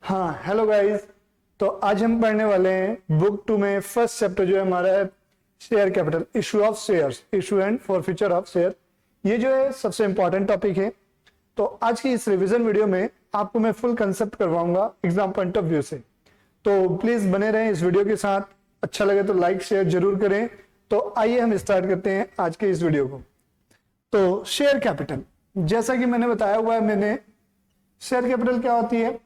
हाँ hello guys. तो आज हम पढ़ने वाले हैं बुक 2 में फर्स्ट चैप्टर जो है हमारा है share capital, issue of shares, issue and forfeiture of share. ये जो है सबसे इंपॉर्टेंट टॉपिक है। तो आज की इस रिवीजन वीडियो में आपको मैं फुल कंसेप्ट करवाऊंगा एग्जाम पॉइंट ऑफ व्यू से। तो प्लीज बने रहें इस वीडियो के साथ। अच्छा लगे तो लाइक शेयर जरूर करें। तो आइए हम स्टार्ट करते हैं आज के इस वीडियो को। तो शेयर कैपिटल, जैसा कि मैंने बताया हुआ है, शेयर कैपिटल क्या होती है?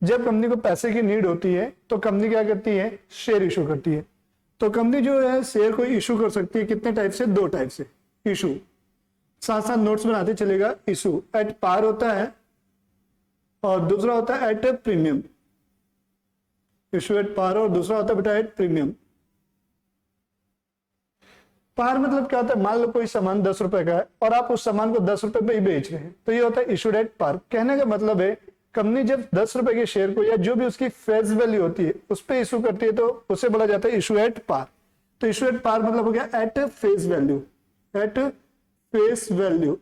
जब कंपनी को पैसे की नीड होती है तो कंपनी क्या करती है? शेयर इशू करती है। तो कंपनी जो है शेयर को इशू कर सकती है कितने टाइप से? 2 टाइप से इशू। साथ साथ नोट्स बनाते चलेगा। इशू एट पार होता है और दूसरा होता है at premium. Issue at par और दूसरा होता है बेटा एट प्रीमियम। पार मतलब क्या होता है? मान लो कोई सामान 10 रुपए का है और आप उस सामान को 10 रुपए पे ही बेच रहे हैं, तो ये होता है इशूड एट पार। कहने का मतलब है कंपनी जब 10 रुपए के शेयर को या जो भी उसकी फेस वैल्यू होती है उस पर इशू करती है तो उसे बोला जाता है इशू एट पार। तो इशू एट पार मतलब हो गया at face value, at face value,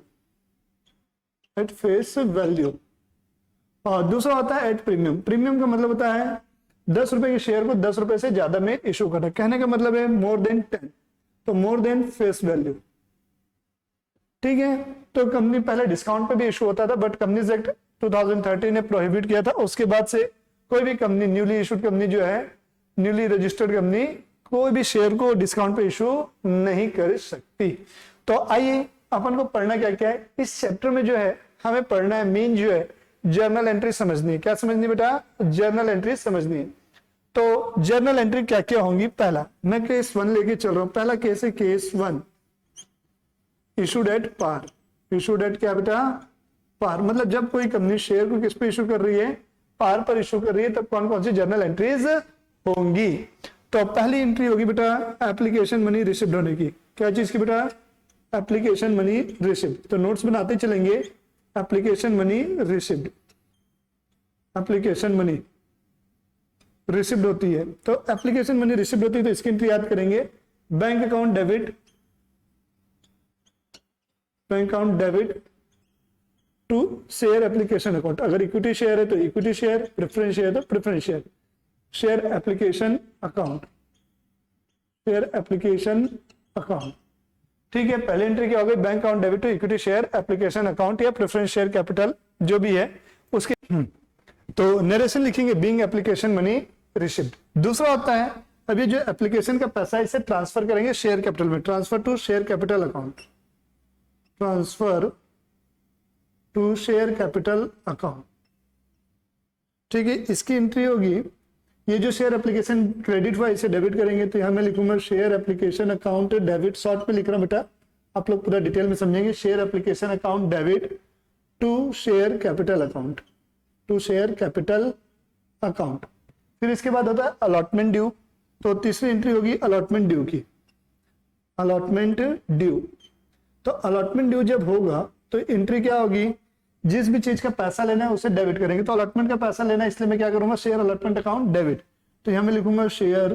at face value. और दूसरा होता है एट प्रीमियम। प्रीमियम का मतलब होता है 10 रुपए के शेयर को 10 रुपए से ज्यादा में इशू करना। कहने का मतलब है मोर देन 10, तो मोर देन फेस वैल्यू। ठीक है। तो कंपनी पहले डिस्काउंट पे भी इशू होता था, बट कंपनीज एक्ट 2013 ने प्रोहिबिट किया था। उसके बाद से कोई भी कंपनी, न्यूली इशूड कंपनी जो है, न्यूली रजिस्टर्ड कंपनी, कोई भी शेयर को डिस्काउंट पे इशू नहीं कर सकती। तो आइए अपन को पढ़ना क्या क्या है इस चैप्टर में। जो है हमें पढ़ना है मेन जो है जर्नल एंट्री समझनी है। क्या समझनी है बेटा? जर्नल एंट्री समझनी है। तो जर्नल एंट्री क्या क्या होंगी? पहला, मैं केस 1 लेके चल रहा हूं। पहला केस है case 1, issued at par. Issued at क्या बेटा? पार। मतलब जब कोई कंपनी शेयर को किस पे इशू कर रही है? पार पर इशू कर रही है, तब कौन कौन सी जर्नल एंट्रीज होंगी? तो पहली एंट्री होगी बेटा एप्लीकेशन मनी रिसिप्ट होने की। क्या चीज की बेटा? Application money receipt. तो नोट्स बनाते चलेंगे। Application money receipt, application money receipt होती है। तो एप्लीकेशन मनी रिसिप्ट होती है तो इसकी एंट्री याद करेंगे। Bank account debit, bank account debit to share application account. अगर इक्विटी शेयर है तो इक्विटी शेयर, प्रेफरेंस शेयर तो preference share. Share application account, share application account. ठीक है। पहले एंट्री क्या हो गई? Bank account debit to equity share application account या प्रेफरेंस शेयर कैपिटल जो भी है उसके। तो नरेशन लिखेंगे बीइंग एप्लीकेशन मनी रिसिप्ट। दूसरा होता है अभी जो एप्लीकेशन का पैसा है इसे ट्रांसफर करेंगे शेयर कैपिटल में। Transfer to share capital account, transfer to share capital account. ठीक है। इसकी एंट्री होगी, ये जो शेयर एप्लीकेशन क्रेडिट हुआ इसे डेबिट करेंगे। तो यहां मैं लिखूंगा share application account debit. Short में लिख रहा हूं बेटा, आप लोग पूरा डिटेल में समझेंगे। Share application account debit to share capital account, to share capital account. फिर इसके बाद होता है अलॉटमेंट ड्यू। तो तीसरी एंट्री होगी अलॉटमेंट ड्यू की, अलॉटमेंट ड्यू। तो अलॉटमेंट ड्यू जब होगा तो एंट्री क्या होगी? जिस भी चीज का पैसा लेना है उसे डेबिट करेंगे। तो अलॉटमेंट का पैसा लेना है इसलिए मैं क्या करूंगा? Share allotment account debit. तो यहां मैं लिखूंगा share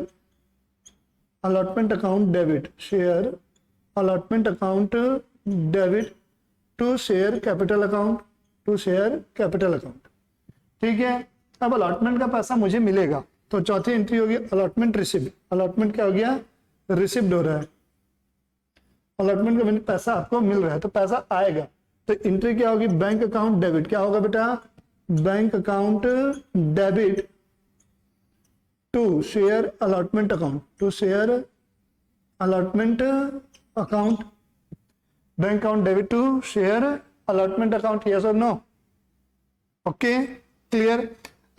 allotment account debit, share allotment account debit to share capital account, to share capital account. ठीक है। अब अलॉटमेंट का पैसा मुझे मिलेगा तो चौथी एंट्री होगी अलॉटमेंट रिसिप्ट। अलॉटमेंट क्या हो गया? रिसिप्ट हो रहा है। अलॉटमेंट का पैसा आपको मिल रहा है तो पैसा आएगा। तो एंट्री क्या होगी? Bank account debit. क्या होगा बेटा? Bank account debit to share allotment account, to share allotment account. Bank account debit to share allotment account. Yes और नो? Okay, clear.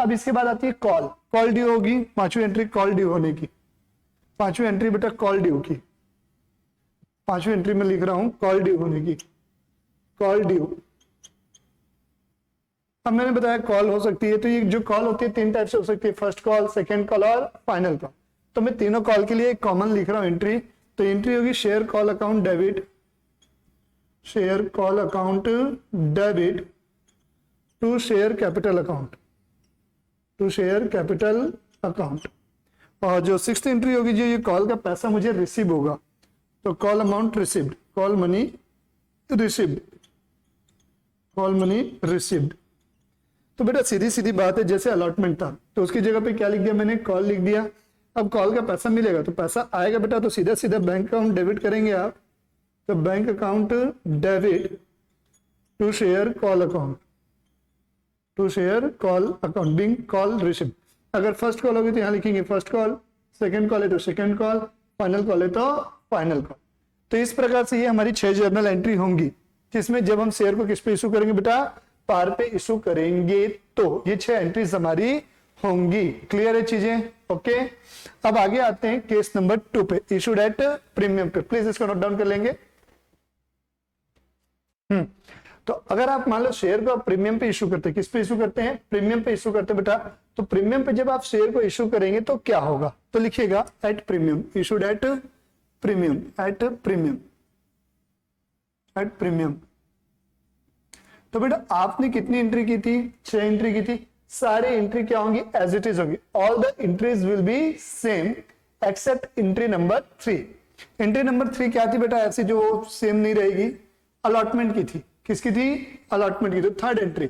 अब इसके बाद आती है कॉल। कॉल ड्यू होगी, पांचवी एंट्री कॉल ड्यू होने की। पांचवी एंट्री बेटा कॉल ड्यू की, पांचवी एंट्री में लिख रहा हूं कॉल ड्यू होने की, कॉल ड्यू। अब मैंने बताया कॉल हो सकती है, तो ये जो कॉल होती है 3 टाइप से हो सकती है, फर्स्ट कॉल, सेकंड कॉल और फाइनल कॉल। तो मैं तीनों कॉल के लिए एक कॉमन लिख रहा हूं एंट्री। तो एंट्री होगी share call account debit, share call account debit to share capital account, to share capital account. और जो 6th एंट्री होगी, जो ये कॉल का पैसा मुझे रिसीव होगा, तो call amount received, call money received, call money received. तो बेटा सीधी सीधी बात है, जैसे अलॉटमेंट था तो उसकी जगह पे क्या लिख दिया मैंने, कॉल लिख दिया। अब कॉल का पैसा मिलेगा तो पैसा आएगा बेटा, तो सीधा सीधा बैंक अकाउंट डेबिट करेंगे आप, तो bank account debit to share call account, to share call account being call receive. अगर फर्स्ट कॉल होगी तो यहाँ लिखेंगे फर्स्ट कॉल, सेकंड कॉल है तो सेकंड कॉल, फाइनल कॉल है तो फाइनल कॉल। तो इस प्रकार से ये हमारी 6 जर्नल एंट्री होंगी, जिसमें जब हम शेयर को किस पे इशू करेंगे बेटा, पार पे इशू करेंगे, तो ये 6 एंट्रीज हमारी होंगी। क्लियर है चीजें? ओके। अब आगे आते हैं केस नंबर 2 पे, इशूड एट प्रीमियम पे। प्लीज इसको नोट डाउन कर लेंगे। तो अगर आप मान लो शेयर को आप प्रीमियम पे इशू करते हैं, किस पे इशू करते हैं, प्रीमियम पे इशू करते हैं बेटा, तो प्रीमियम पे जब आप शेयर को इशू करेंगे तो क्या होगा, तो लिखिएगा at premium, issued at premium, at premium, at premium. तो बेटा आपने कितनी एंट्री की थी, 6 एंट्री की थी। सारी एंट्री क्या होंगी, एज इट इज होगी। All the entries will be same except entry number 3। Entry number 3 क्या थी बेटा, ऐसी जो सेम नहीं रहेगी, अलॉटमेंट की थी। किसकी थी, अलॉटमेंट की थी, थर्ड एंट्री।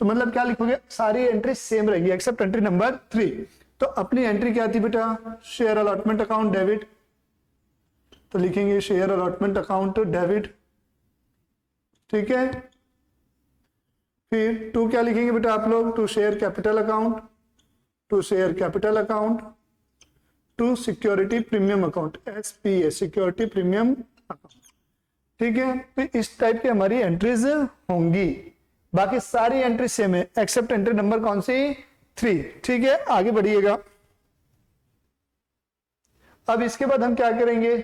तो मतलब क्या लिखोगे, सारी एंट्री सेम रहेगी एक्सेप्ट एंट्री नंबर 3। तो अपनी एंट्री क्या थी बेटा, शेयर अलॉटमेंट अकाउंट डेबिट, तो लिखेंगे शेयर अलॉटमेंट अकाउंट डेबिट, ठीक है। फिर 2 क्या लिखेंगे बेटा आप लोग, to share capital account, to share capital account, to security premium account, SPA security premium account, ठीक है। तो इस टाइप की हमारी एंट्रीज होंगी। बाकी सारी एंट्री सेम है एक्सेप्ट एंट्री नंबर कौन सी, 3, ठीक है। आगे बढ़िएगा। अब इसके बाद हम क्या करेंगे,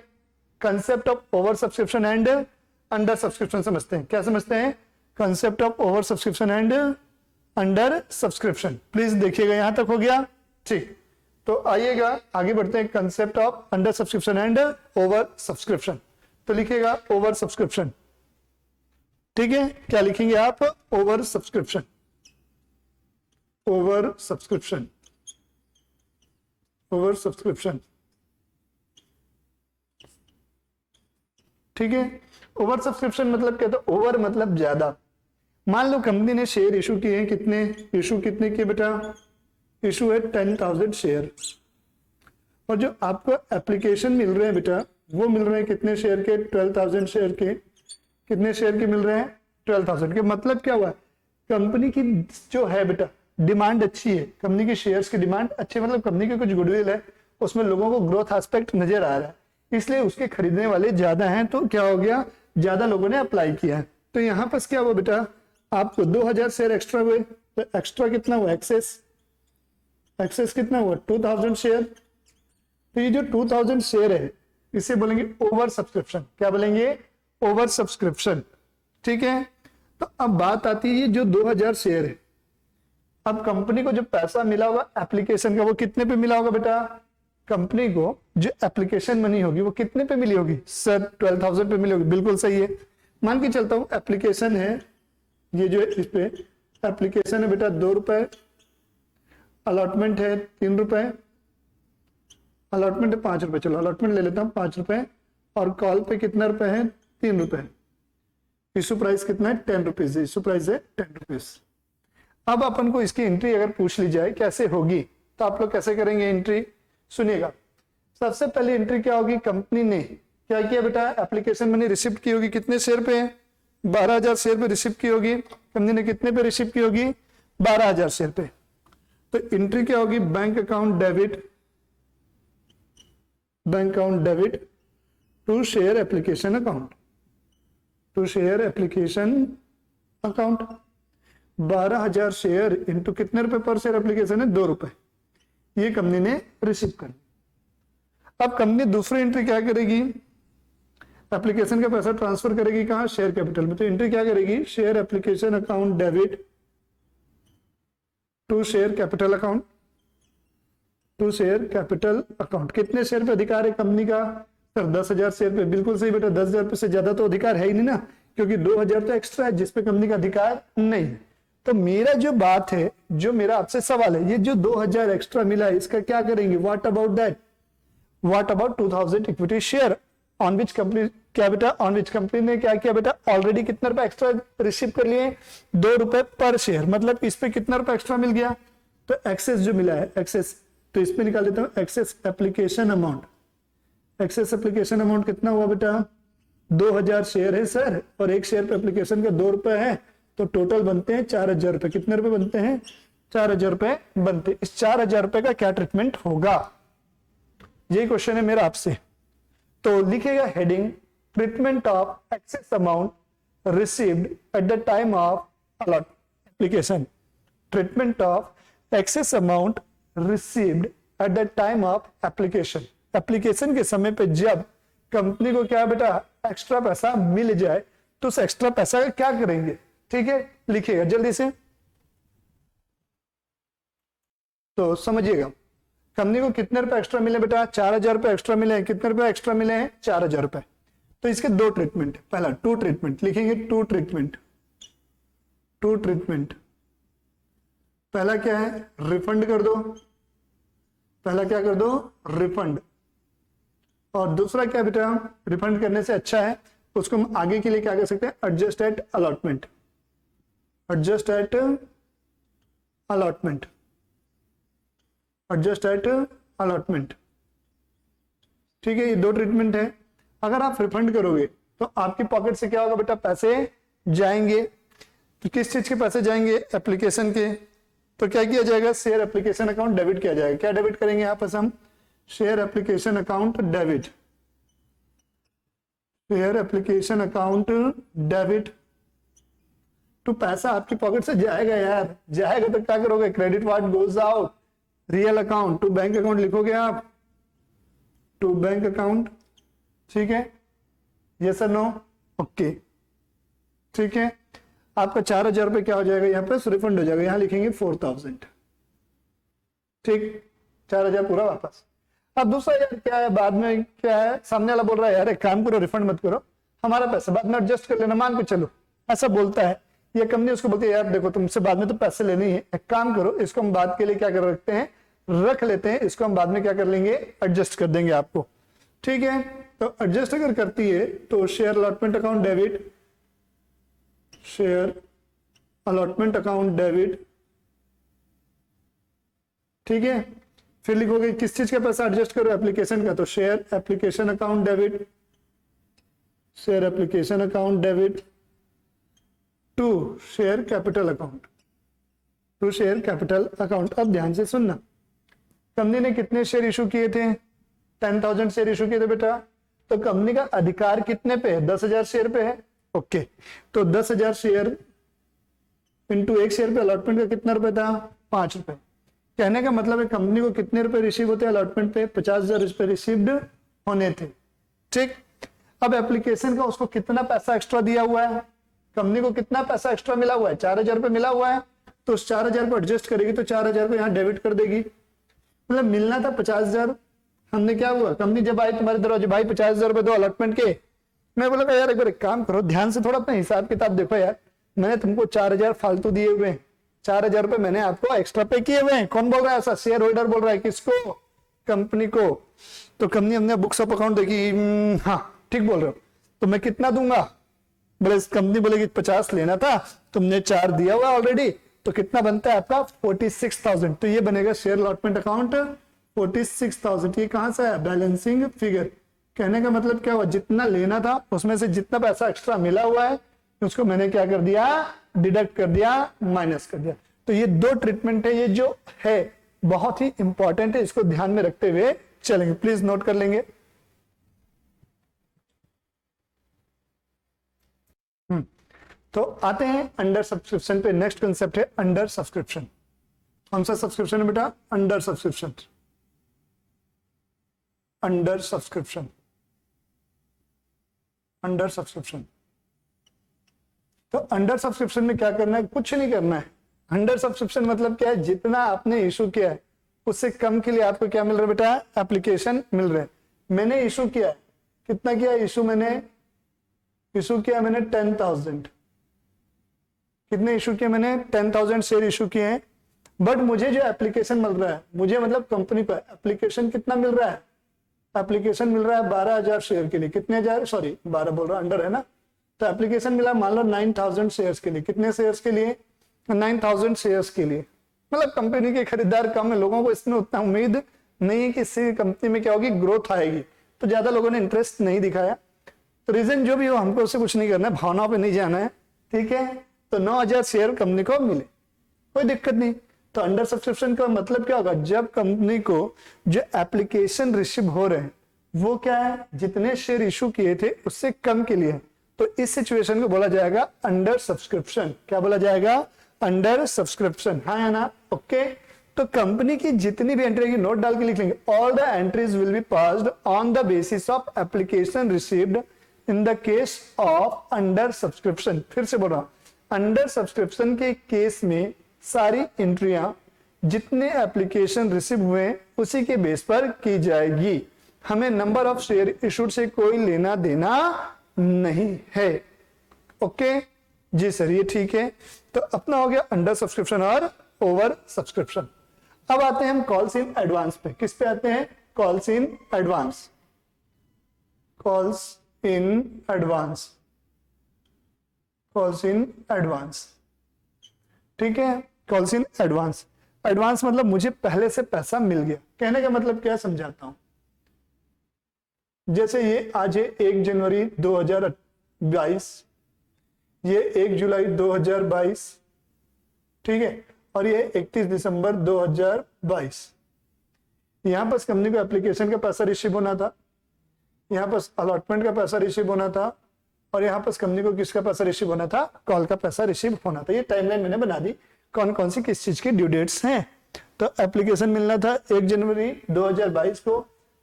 concept of over subscription and under subscription समझते हैं। क्या समझते हैं, concept of over subscription and under subscription. Please देखिएगा, यहां तक हो गया, ठीक। तो आइएगा आगे बढ़ते हैं, concept of under subscription and over subscription. तो लिखिएगा ओवर सब्सक्रिप्शन, ठीक है। क्या लिखेंगे आप, over subscription, over subscription, over subscription, ठीक है। ओवर सब्सक्रिप्शन मतलब क्या था, ओवर मतलब ज्यादा। मान लो कंपनी ने शेयर इशू किए हैं, कितने इशू, कितने किए बेटा, इशू है 10,000 शेयर, और जो आपको एप्लीकेशन मिल रहे हैं बेटा वो मिल रहे हैं कितने शेयर के, 12,000 शेयर के। कितने शेयर के मिल रहे हैं, 12,000 के। मतलब क्या हुआ, कंपनी की जो है बेटा डिमांड अच्छी है, कंपनी की शेयर्स की डिमांड अच्छी है, मतलब कंपनी की कुछ गुडविल है, उसमें लोगों को ग्रोथ एस्पेक्ट नजर आ रहा है, इसलिए उसके खरीदने वाले ज्यादा हैं। तो क्या हो गया, ज्यादा लोगों ने अप्लाई किया है। तो यहाँ पर क्या हुआ बेटा, आपको 2,000 शेयर एक्स्ट्रा हुए, तो एक्स्ट्रा कितना हुआ, एक्सेस, एक्सेस कितना हुआ, 2,000 शेयर। तो ये जो 2,000 शेयर है इसे बोलेंगे ओवर सब्सक्रिप्शन। क्या बोलेंगे, ओवर सब्सक्रिप्शन, ठीक है। तो अब बात आती है, ये जो 2,000 शेयर है, अब कंपनी को जो पैसा मिला होगा एप्लीकेशन का, वो कितने पे मिला होगा बेटा, कंपनी को जो एप्लीकेशन मनी होगी वो कितने पे मिली होगी, सर 12,000 पे मिली होगी। बिल्कुल सही है। मान के चलता हूं एप्लीकेशन है, ये जो इस पे एप्लीकेशन है बेटा 2 रुपए, अलॉटमेंट है 3 रुपए, अलॉटमेंट है 5 रुपए, चलो अलॉटमेंट ले लेता हूं 5 रुपए, और कॉल पे कितना रुपए है, 3 रुपए। इशू प्राइस कितना है, 10 रुपीज, इशू प्राइस है 10 रुपीज। अब अपन को इसकी एंट्री अगर पूछ ली जाए कैसे होगी, तो आप लोग कैसे करेंगे एंट्री, सुनिएगा। सबसे पहले एंट्री क्या होगी, कंपनी ने क्या किया बेटा, एप्लीकेशन मनी रिसीव की होगी, कितने शेयर पे, 12,000 शेयर पे रिसीव की होगी। कंपनी ने कितने पे रिसीव की होगी, 12,000 शेयर पे। तो एंट्री क्या होगी, bank account debit, bank account debit to share application account, to share application account. 12,000 share into कितने रुपए पर शेयर एप्लीकेशन है, 2 रुपए, ये कंपनी ने रिसीव कर। अब कंपनी दूसरी एंट्री क्या करेगी, एप्लीकेशन का पैसा ट्रांसफर करेगी कहां, शेयर कैपिटल में। तो एंट्री क्या करेगी, share application account debit to share capital account, to share capital account. कितने शेयर पे अधिकार है कंपनी का, सर 10,000 शेयर पे। बिल्कुल सही बेटा, 10,000 से ज्यादा तो अधिकार है ही नहीं ना, क्योंकि 2,000 तो एक्स्ट्रा है जिसपे कंपनी का अधिकार नहीं। तो मेरा जो बात है, जो मेरा आपसे सवाल है, ये जो 2,000 एक्स्ट्रा मिला है इसका क्या करेंगे, what about that, what about 2,000 equity share on which company क्या बेटा, ऑन विच कंपनी ने क्या किया बेटा, ऑलरेडी कितना रुपए एक्स्ट्रा रिसीव कर लिए, 2 रुपए पर शेयर, मतलब इस पे कितना रुपए एक्स्ट्रा मिल गया, तो एक्सेस जो मिला है एक्सेस, तो इसमें निकाल देता हूं excess application amount. Excess application amount कितना हुआ बेटा, 2000 शेयर है सर, और एक शेयर पे एप्लीकेशन का 2 रुपए है, तो टोटल बनते हैं 4000 रुपए। कितने रुपए बनते हैं, 4000 रुपए बनते। इस 4000 रुपए का क्या ट्रीटमेंट होगा, यही क्वेश्चन है मेरा आपसे। तो लिखेगा heading treatment of excess amount received at the time of allot application. Treatment of excess amount received at the time of application. Application के समय पे जब कंपनी को क्या बेटा एक्स्ट्रा पैसा मिल जाए तो उस एक्स्ट्रा पैसा का क्या करेंगे, ठीक है, लिखिएगा जल्दी से। तो समझिएगा कंपनी को कितने रुपए एक्स्ट्रा मिले बेटा, 4000 रुपए एक्स्ट्रा मिले हैं। कितने रुपए एक्स्ट्रा मिले हैं, 4000 रुपए। तो इसके 2 ट्रीटमेंट, पहला 2 ट्रीटमेंट लिखेंगे, 2 ट्रीटमेंट। 2 ट्रीटमेंट, पहला क्या है, रिफंड कर दो, पहला क्या कर दो, रिफंड। और दूसरा क्या बेटा, रिफंड करने से अच्छा है उसको हम आगे के लिए क्या कर सकते हैं, adjust at allotment. Adjust at allotment, adjust at allotment, ठीक है। ये 2 ट्रीटमेंट है। अगर आप रिफंड करोगे तो आपकी पॉकेट से क्या होगा बेटा, पैसे जाएंगे। तो किस चीज के पैसे जाएंगे, एप्लीकेशन के। तो क्या किया जाएगा, शेयर एप्लीकेशन अकाउंट डेबिट किया जाएगा। क्या डेबिट करेंगे यहाँ पर हम, share application account debit, share application account debit. तो पैसा आपकी पॉकेट से जाएगा यार, जाएगा तो क्या करोगे, credit what goes out, real account to bank account लिखोगे आप, टू बैंक अकाउंट, ठीक है, यस और नो, ओके, ठीक है। आपका 4000 रुपए क्या हो जाएगा यहाँ पे, रिफंड हो जाएगा, यहाँ लिखेंगे 4000, ठीक, 4000 पूरा वापस। अब दूसरा यार क्या है, बाद में क्या है, सामने वाला बोल रहा है यार एक काम करो, रिफंड मत करो, हमारा पैसा बाद में एडजस्ट कर लेना, मान के चलो, ऐसा बोलता है ये कंपनी। उसको बोलती है यार देखो तुमसे बाद में तो पैसे लेने ही है, एक काम करो इसको हम बाद के लिए क्या कर रखते हैं, रख लेते हैं, इसको हम बाद में क्या कर लेंगे, एडजस्ट कर देंगे आपको, ठीक है। तो एडजस्ट अगर करती है तो share allotment account debit, share allotment account debit, ठीक है। फिर लिखोगे किस चीज का पैसा एडजस्ट करो, एप्लीकेशन का, तो share application account debit, share application account debit to share capital account, to share capital account. अब ध्यान से सुनना, कंपनी ने कितने शेयर इशू किए थे, 10,000 शेयर इशू किए थे बेटा। तो कंपनी का अधिकार कितने पे है, 10,000 शेयर पे है, ओके। तो 10,000 शेयर इंटू एक शेयर पे अलॉटमेंट का कितना रुपए था, 5 रुपए। कहने का मतलब है कंपनी को कितने रुपए रिसीव होते हैं अलॉटमेंट पे, 50,000 रुपए रिसीव्ड होने थे, ठीक। अब एप्लीकेशन का उसको कितना पैसा एक्स्ट्रा दिया हुआ है, कंपनी को कितना पैसा एक्स्ट्रा मिला हुआ है, 4000 रुपए मिला हुआ है। तो उस 4000 को एडजस्ट करेगी तो 4000 को यहाँ डेबिट कर देगी, मतलब मिलना था 50,000, हमने क्या हुआ, कंपनी जब आई तुम्हारे दरवाजे, भाई 50,000 रुपए दो अलॉटमेंट के। मैं बोला यार एक बार एक काम करो, ध्यान से थोड़ा अपना हिसाब किताब देखो यार, मैंने तुमको 4000 फालतू दिए हुए हैं, 4000 रुपए मैंने आपको एक्स्ट्रा पे किए हुए हैं। कौन बोल रहा है ऐसा, शेयर होल्डर बोल रहा है, किसको, कंपनी को। तो कंपनी हमने बुक्स ऑफ अकाउंट देखी, हाँ ठीक बोल रहे हो, तो मैं कितना दूंगा, बोले कंपनी बोलेगी 50 लेना था, तुमने 4 दिया हुआ ऑलरेडी, तो कितना बनता है आपका 46,000। तो ये बनेगा शेयर अलॉटमेंट अकाउंट 46,000। ये कहां से है, बैलेंसिंग फिगर। कहने का मतलब क्या हुआ, जितना लेना था उसमें से जितना पैसा एक्स्ट्रा मिला हुआ है उसको मैंने क्या कर दिया, डिडक्ट कर दिया, माइनस कर दिया। तो ये 2 ट्रीटमेंट है, ये जो है बहुत ही इंपॉर्टेंट है, इसको ध्यान में रखते हुए चलेंगे, प्लीज नोट कर लेंगे। तो आते हैं अंडर सब्सक्रिप्शन पे। नेक्स्ट कंसेप्ट है अंडर सब्सक्रिप्शन। कौन सा सब्सक्रिप्शन है बेटा, under subscription, under subscription, under subscription. तो अंडर सब्सक्रिप्शन में क्या करना है, कुछ नहीं करना है। अंडर सब्सक्रिप्शन मतलब क्या है, जितना आपने इशू किया है उससे कम के लिए आपको क्या मिल रहा है बेटा, एप्लीकेशन मिल रहा है। मैंने इशू किया है, कितना किया इशू, मैंने इशू किया मैंने 10,000, कितने इशू किए मैंने, 10,000 शेयर इशू किए हैं। बट मुझे जो एप्लीकेशन मिल रहा है, मुझे मतलब कंपनी पर एप्लीकेशन कितना मिल रहा है, एप्लीकेशन मिल रहा है 12,000 शेयर के लिए, कितने हजार, सॉरी 12 बोल रहा, अंडर है ना, तो एप्लीकेशन मिला मान लो 9,000 शेयर्स के लिए, कितने शेयर्स के लिए, 9,000 शेयर्स के लिए। मतलब कंपनी के खरीदार कम है, लोगों को इसमें उतना उम्मीद नहीं है कि इससे कंपनी में क्या होगी, ग्रोथ आएगी, तो ज्यादा लोगों ने इंटरेस्ट नहीं दिखाया। तो रीजन जो भी हो, हमको उससे कुछ नहीं करना है, भावनाओं पे नहीं जाना है, ठीक है। तो 9,000 शेयर कंपनी को मिले, कोई दिक्कत नहीं। तो अंडर सब्सक्रिप्शन का मतलब क्या होगा, जब कंपनी को जो एप्लीकेशन रिसीव हो रहे हैं वो क्या है, जितने शेयर इशू किए थे उससे कम के लिए, तो इस सिचुएशन को बोला जाएगा अंडर सब्सक्रिप्शन। क्या बोला जाएगा, अंडर सब्सक्रिप्शन, हाँ या ना, ओके। तो कंपनी की जितनी भी एंट्री की नोट डाल के लिख लेंगे, all the entries will be passed on the basis of application received in the case of under subscription. फिर से बोल रहा हूं, अंडर सब्सक्रिप्शन के केस में सारी एंट्रियां जितने एप्लीकेशन रिसीव हुए उसी के बेस पर की जाएगी, हमें नंबर ऑफ शेयर इशूड से कोई लेना देना नहीं है। ओके जी सर, ये ठीक है। तो अपना हो गया अंडर सब्सक्रिप्शन और ओवर सब्सक्रिप्शन। अब आते हैं हम कॉल्स इन एडवांस पे। किस पे आते हैं, calls in advance, calls in advance, calls in advance, ठीक है। कॉल्स इन एडवांस, एडवांस मतलब मुझे पहले से पैसा मिल गया, कहने का मतलब क्या समझाता हूं। जैसे ये आज है 1 जनवरी 2022, ये 1 जुलाई 2022, ठीक है, और ये 31 दिसंबर 2022। यहां पर कंपनी को एप्लीकेशन का पैसा रिसीव होना था, यहां पर अलॉटमेंट का पैसा रिसीव होना था, और यहां पर कंपनी को किसका पैसा रिसीव होना था, कॉल का पैसा रिसीव होना था। ये टाइमलाइन मैंने बना दी, कौन कौन सी किस चीज की ड्यू डेट्स हैं। तो एप्लीकेशन मिलना था 1 जनवरी 2022 को,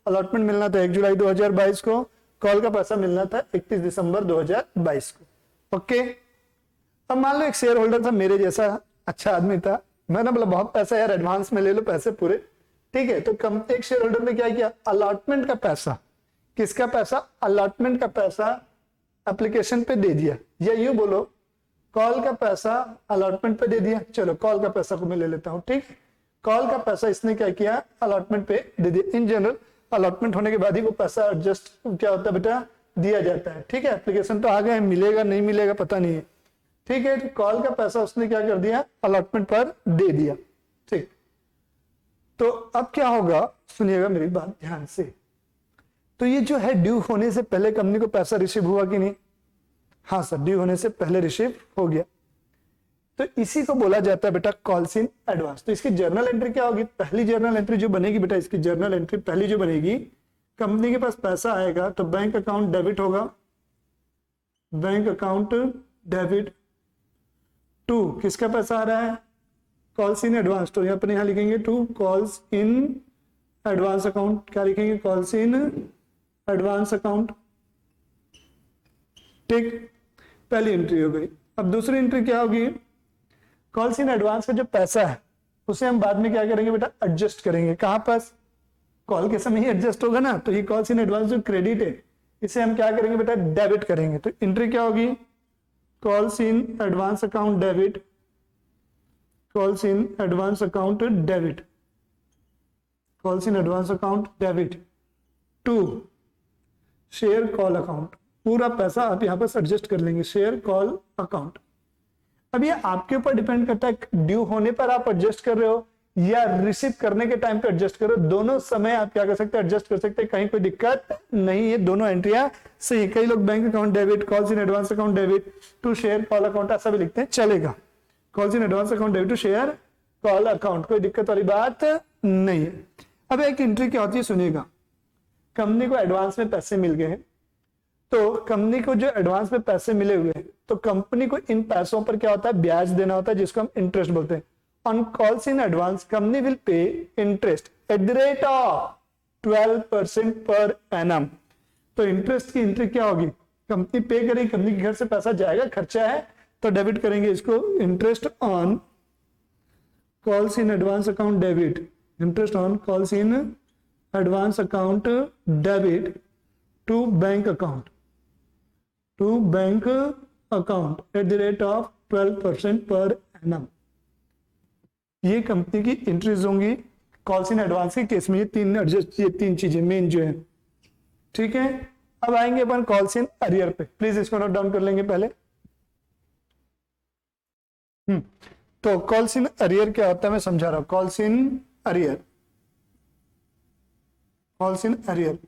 अलॉटमेंट मिलना था 1 जुलाई 2022 को, कॉल का पैसा मिलना था 31 दिसंबर 2022 को। ओके, अब मान लो एक शेयर होल्डर था मेरे जैसा, अच्छा आदमी था, मैंने बोला बहुत पैसा यार, एडवांस में ले लो पैसे पूरे, ठीक है। तो एक शेयर होल्डर ने क्या किया, अलॉटमेंट का पैसा, किसका पैसा, अलॉटमेंट का पैसा एप्लीकेशन पे दे दिया, या यूं बोलो कॉल का पैसा अलॉटमेंट पे दे दिया। चलो कॉल का पैसा को मैं ले लेता हूं, ठीक। कॉल का पैसा इसने क्या किया, अलॉटमेंट पे दे दिया। इन जनरल अलॉटमेंट होने के बाद ही वो पैसा एडजस्ट क्या होता है बेटा, दिया जाता है, ठीक है। एप्लीकेशन तो आ गए, मिलेगा नहीं मिलेगा पता नहीं है, ठीक है। तो कॉल का पैसा उसने क्या कर दिया, अलॉटमेंट पर दे दिया, ठीक। तो अब क्या होगा, सुनिएगा मेरी बात ध्यान से। तो ये जो है ड्यू होने से पहले कंपनी को पैसा रिसीव हुआ कि नहीं, हाँ सर ड्यू होने से पहले रिसीव हो गया। तो इसी को बोला जाता है बेटा कॉल्स इन एडवांस। तो इसकी जर्नल एंट्री क्या होगी, पहली जर्नल एंट्री जो बनेगी बेटा, इसकी जर्नल एंट्री पहली जो बनेगी, कंपनी के पास पैसा आएगा तो बैंक अकाउंट डेबिट होगा, बैंक अकाउंट डेबिट टू किसका पैसा आ रहा है, कॉल्स इन एडवांस। तो यहाँ पर यहाँ लिखेंगे to calls in advance account, क्या लिखेंगे, कॉल्स इन एडवांस अकाउंट, ठीक। पहली एंट्री हो गई। अब दूसरी एंट्री क्या होगी, कॉल्स इन एडवांस का जो पैसा है उसे हम बाद में क्या करेंगे बेटा, एडजस्ट करेंगे। कहां पास, कॉल के समय ही एडजस्ट होगा ना। तो ये कॉल्स इन एडवांस जो क्रेडिट है इसे हम क्या करेंगे बेटा, डेबिट करेंगे। तो एंट्री क्या होगी, calls in advance account debit, calls in advance account debit, calls in advance account debit to share call account. पूरा पैसा आप यहां पर एडजस्ट कर लेंगे, शेयर कॉल अकाउंट। अब ये आपके ऊपर डिपेंड करता है, ड्यू होने पर आप एडजस्ट कर रहे हो या रिसीव करने के टाइम पे एडजस्ट कर रहे हो, दोनों समय आप क्या कर सकते हैं, एडजस्ट कर सकते हैं, कहीं कोई दिक्कत नहीं है, दोनों एंट्रियां सही। कई लोग bank account debit, calls in advance account debit to share call account ऐसा भी लिखते हैं, चलेगा। Calls in advance account debit to share call account, कोई दिक्कत वाली बात नहीं है। अब एक एंट्री क्या होती है सुनिएगा, कंपनी को एडवांस में पैसे मिल गए हैं, तो कंपनी को जो एडवांस में पैसे मिले हुए हैं तो कंपनी को इन पैसों पर क्या होता है, ब्याज देना होता है, जिसको हम इंटरेस्ट बोलते हैं। On calls in advance company will pay interest eight the rate of 12% per annum. तो इंटरेस्ट की एंट्री क्या होगी, कंपनी पे करेगी, कंपनी के घर से पैसा जाएगा, खर्चा है तो डेबिट करेंगे इसको, interest on calls in advance account debit, interest on calls in advance account debit to bank account, to bank account at the rate of 12% per annum. ये कंपनी की एंट्रीज होंगी कॉल्स इन एडवांस के case में। ये तीन adjust, ये तीन चीजें मेन जो है, ठीक है, अब आएंगे अपन कॉल्स इन अरियर पे, प्लीज इसको नोट डाउन कर लेंगे पहले। तो कॉल्स इन अरियर क्या होता है मैं समझा रहा हूं। Calls in arrear, calls in arrear,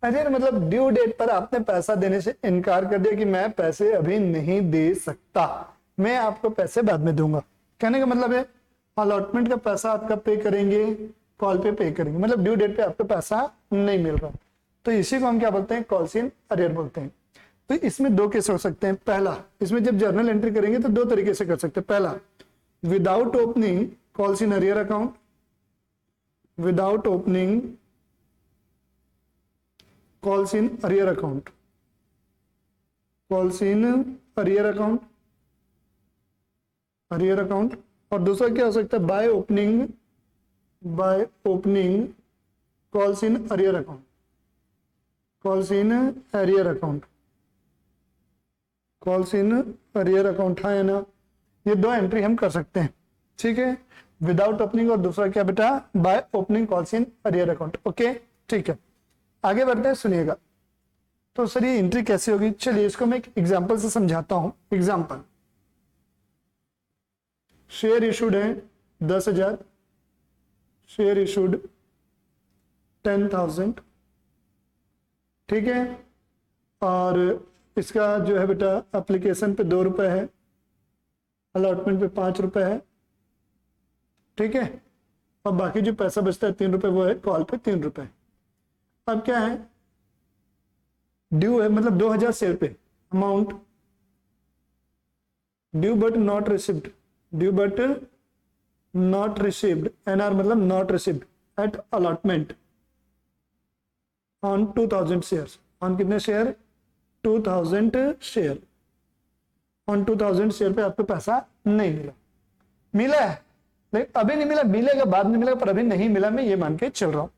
arrear मतलब ड्यू डेट पर आपने पैसा देने से इनकार कर दिया कि मैं पैसे अभी नहीं दे सकता, मैं आपको पैसे बाद में दूंगा। कहने का मतलब है अलॉटमेंट का पैसा आप कब पे करेंगे, कॉल पे पे करेंगे, मतलब ड्यू डेट पे आपको पैसा नहीं मिल रहा, तो इसी को हम क्या बोलते हैं, कॉल्स इन अरियर बोलते हैं। तो इसमें दो केस हो सकते हैं। पहला, इसमें जब जर्नल एंट्री करेंगे तो दो तरीके से कर सकते हैं। पहला, without opening calls in arrear account, without opening calls in arrear account, calls in arrear account, arrear account. और दूसरा क्या हो सकता है, by opening, by opening calls in arrear account, calls in arrear account, calls in arrear account है ना, ये दो एंट्री हम कर सकते हैं। ठीक है, विदाउट ओपनिंग और दूसरा क्या बेटा, by opening calls in arrear account. Okay ठीक है, आगे बढ़ते हैं, सुनिएगा। तो सर ये एंट्री कैसे होगी, चलिए इसको मैं एक एग्जांपल से समझाता हूं। एग्जांपल, शेयर इशूड है 10,000, शेयर इशूड 10,000, ठीक है, और इसका जो है बेटा एप्लीकेशन पे 2 रुपए है, अलॉटमेंट पे 5 रुपए है, ठीक है, और बाकी जो पैसा बचता है 3 रुपए वो है कॉल पे 3 रुपए। अब क्या है, ड्यू है मतलब 2,000 शेयर पे, amount due but not received, due but not received, NR मतलब not received at allotment on 2,000 shares, on कितने शेयर, 2,000 शेयर, ऑन 2,000 शेयर पे आपको पैसा नहीं मिला, मिला है लेकिन अभी नहीं मिला, मिलेगा बाद में मिलेगा, पर अभी नहीं मिला, मैं ये मान के चल रहा हूं।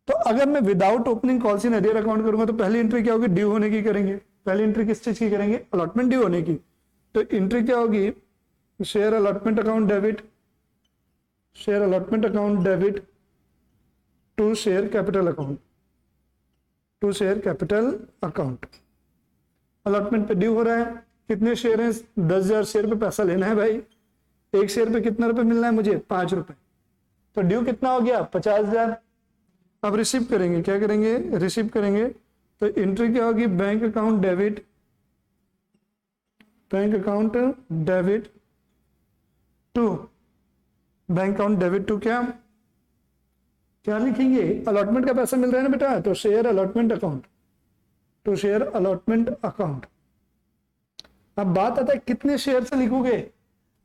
तो अगर मैं without opening calls in arrear account करूंगा तो पहली एंट्री क्या होगी, ड्यू होने की करेंगे। पहली एंट्री किस चीज की करेंगे, अलॉटमेंट ड्यू होने की। तो एंट्री क्या होगी, share allotment account debit, share allotment account debit to share capital account, to share capital account. Allotment पे ड्यू हो रहा है, कितने शेयर हैं, 10,000 शेयर पे पैसा लेना है भाई, एक शेयर पे कितना रुपए मिलना है मुझे, 5 रुपए, तो ड्यू कितना हो गया, 50,000। अब रिसीव करेंगे, क्या करेंगे, रिसीव करेंगे, तो एंट्री क्या होगी, bank account debit, bank account debit to, bank account debit to क्या क्या लिखेंगे, अलॉटमेंट का पैसा मिल रहा है ना बेटा, तो share allotment account, to share allotment account. अब बात आता है कितने शेयर से लिखोगे,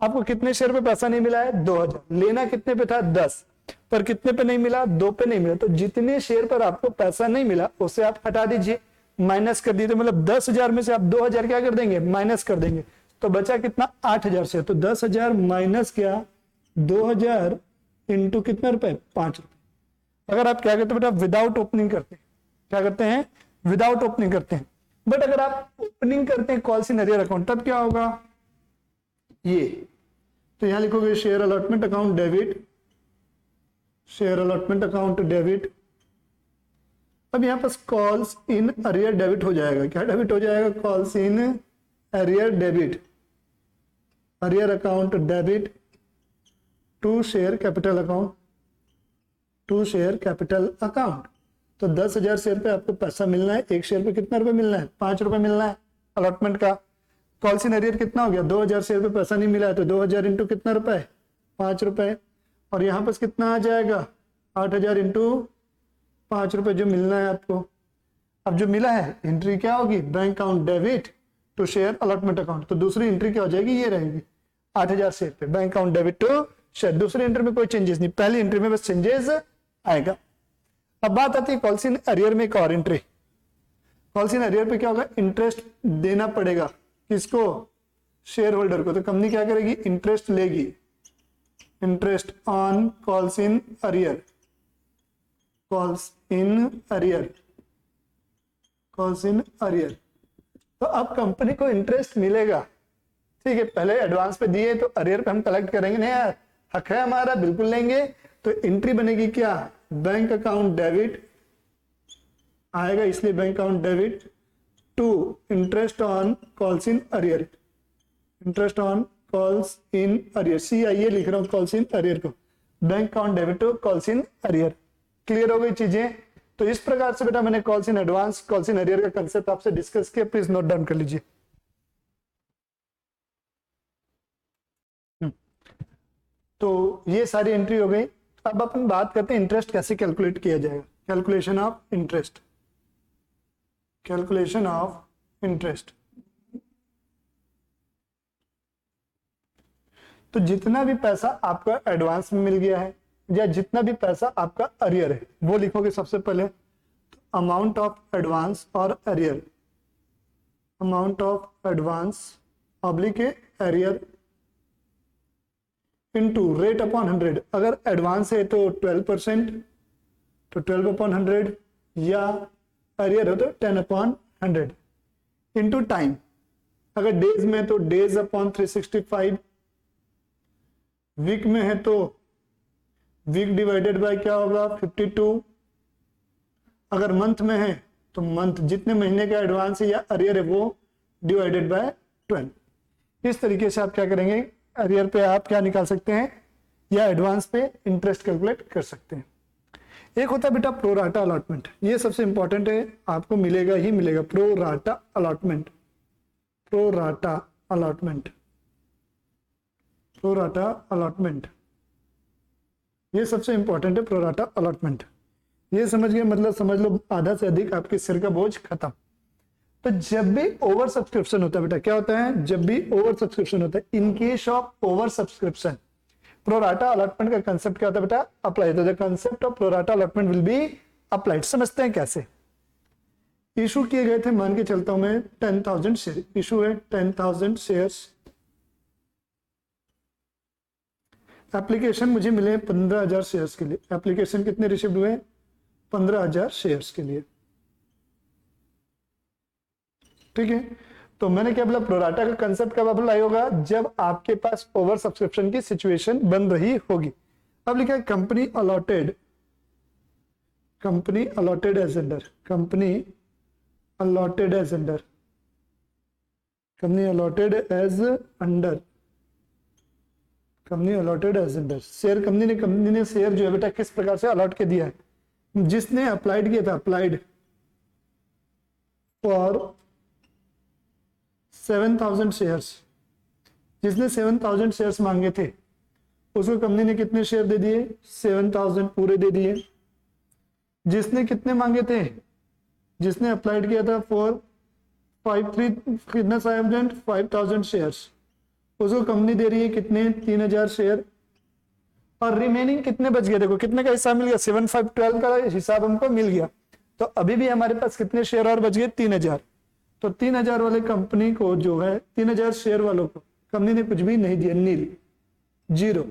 आपको कितने शेयर पे पैसा नहीं मिला है, 2,000, लेना कितने पे था, 10, पर कितने पे नहीं मिला, 2 पे नहीं मिला, तो जितने शेयर पर आपको पैसा नहीं मिला उसे आप हटा दीजिए, माइनस कर दीजिए, मतलब 10,000 में से आप 2,000 क्या कर देंगे, माइनस कर देंगे, तो बचा कितना, 8,000 शेयर। तो 10,000 माइनस क्या, 2,000 इंटू कितना रुपए, 5 रुपए। अगर आप क्या करते हैं बेटा, विदाउट ओपनिंग करते हैं, क्या करते हैं, विदाउट ओपनिंग करते हैं। बट अगर आप ओपनिंग करते हैं कॉल्स इन अरियर अकाउंट, तब क्या होगा, ये, तो यहां लिखोगे share allotment account debit, share allotment account debit. अब यहां पर कॉल्स इन अरियर डेबिट हो जाएगा, क्या डेबिट हो जाएगा, calls in arrear debit, arrear account debit to share capital account, to share capital account. तो 10,000 शेयर पे आपको पैसा मिलना है, एक शेयर पे कितना रुपए मिलना है, 5 रुपए मिलना है अलॉटमेंट का। कॉल्स इन अरियर कितना हो गया, 2,000 शेयर पे पैसा नहीं मिला है, तो 2,000 इंटू कितना रुपए, 5 रुपए, और यहां पर कितना आ जाएगा, 8,000 इंटू 5 रुपए जो मिलना है आपको। अब जो मिला है एंट्री क्या होगी, bank account debit to share allotment account, तो दूसरी एंट्री क्या हो जाएगी, ये रहेगी 8,000 शेयर पे bank account debit to share. दूसरी एंट्री में कोई चेंजेस नहीं, पहली एंट्री में बस चेंजेस आएगा। अब बात आती है कॉल्स इन अरियर में एक और एंट्री, कॉल्स इन अरियर पे क्या होगा, इंटरेस्ट देना पड़ेगा, किसको, शेयर होल्डर को। तो कंपनी क्या करेगी, इंटरेस्ट लेगी, interest on calls in arrear, calls in arrear, calls in arrear. तो अब कंपनी को इंटरेस्ट मिलेगा, ठीक है, पहले एडवांस पे दिए तो अरियर पे हम कलेक्ट करेंगे, नहीं यार हक है हमारा, बिल्कुल लेंगे। तो एंट्री बनेगी क्या, बैंक अकाउंट डेबिट आएगा, इसलिए bank account debit to interest on calls in arrear, interest on calls in arrear, CIA लिख रहा हूँ कॉल्स इन अरियर को, bank account debit to calls in arrear. Clear हो गई चीजें? तो इस प्रकार से बेटा मैंने calls in advance, calls in arrear का कंसेप्ट आपसे डिस्कस किया, प्लीज नोट डाउन कर लीजिए। तो ये सारी एंट्री हो गई। अब अपन बात करते हैं इंटरेस्ट कैसे कैलकुलेट किया जाएगा। Calculation of interest, calculation of interest. तो जितना भी पैसा आपका एडवांस में मिल गया है या जितना भी पैसा आपका अरियर है वो लिखोगे सबसे पहले। अमाउंट ऑफ एडवांस और arrear, amount of advance oblique arrear into rate upon 100। अगर एडवांस है तो 12%, तो 12 अपॉन 100, या अरियर हो तो 10 अपॉन 100 इनटू टाइम। अगर डेज में तो डेज अपॉन 365, वीक में है तो वीक डिवाइडेड बाय क्या होगा 52, अगर मंथ में है तो मंथ, जितने महीने का एडवांस है या अरियर है वो डिवाइडेड बाय 12। इस तरीके से आप क्या करेंगे, अरियर पे आप क्या निकाल सकते हैं या एडवांस पे इंटरेस्ट कैलकुलेट कर सकते हैं। एक होता है बेटा प्रोराटा अलॉटमेंट, ये सबसे इंपॉर्टेंट है, आपको मिलेगा ही मिलेगा। Pro rata allotment, pro rata allotment, pro rata allotment, ये सबसे इंपॉर्टेंट है प्रोराटा अलॉटमेंट। ये समझ गए, मतलब समझ लो आधा से अधिक आपके सिर का बोझ खत्म। तो जब भी ओवर सब्सक्रिप्शन होता है बेटा, क्या होता है, जब भी ओवर सब्सक्रिप्शन होता है, in case of over subscription pro rata allotment का कंसेप्ट क्या होता है बेटा, अप्लाई। तो the concept of pro rata allotment will be applied. समझते हैं कैसे। इशू किए गए थे, मान के चलता हूं मैं 10,000 शेयर, इशू है 10,000 शेयर्स, एप्लीकेशन मुझे मिले 15,000 शेयर्स के लिए। एप्लीकेशन कितने रिसीव्ड हुए, 15,000 शेयर्स के लिए। ठीक है, तो मैंने क्या बोला, प्रोराटा का कंसेप्ट कब अप्लाई होगा, जब आपके पास ओवर सब्सक्रिप्शन की सिचुएशन बन रही होगी। अब लिखा है company allotted, company allotted as under, company allotted as under, company allotted as under, company allotted as under. Share company ने शेयर जो है बेटा किस प्रकार से अलॉट के दिया है, जिसने अप्लाइड किया था, अप्लाइड फॉर 7,000 शेयर्स, जिसने 7,000 शेयर्स मांगे थे उसको कंपनी ने कितने शेयर दे दिए, 7,000 पूरे दे दिए। जिसने कितने मांगे थे, जिसने अप्लाइड किया था फॉर 5,000 शेयर्स, उसको कंपनी दे रही है कितने, 3,000 शेयर। और रिमेनिंग कितने बच गए, देखो कितने का हिसाब मिल गया, 7,512 का हिसाब हमको मिल गया। तो अभी भी हमारे पास कितने शेयर और बच गए, 3,000। तो 3,000 वाले कंपनी को जो है, 3,000 शेयर वालों को कंपनी ने कुछ भी नहीं दिया, नील, जीरो।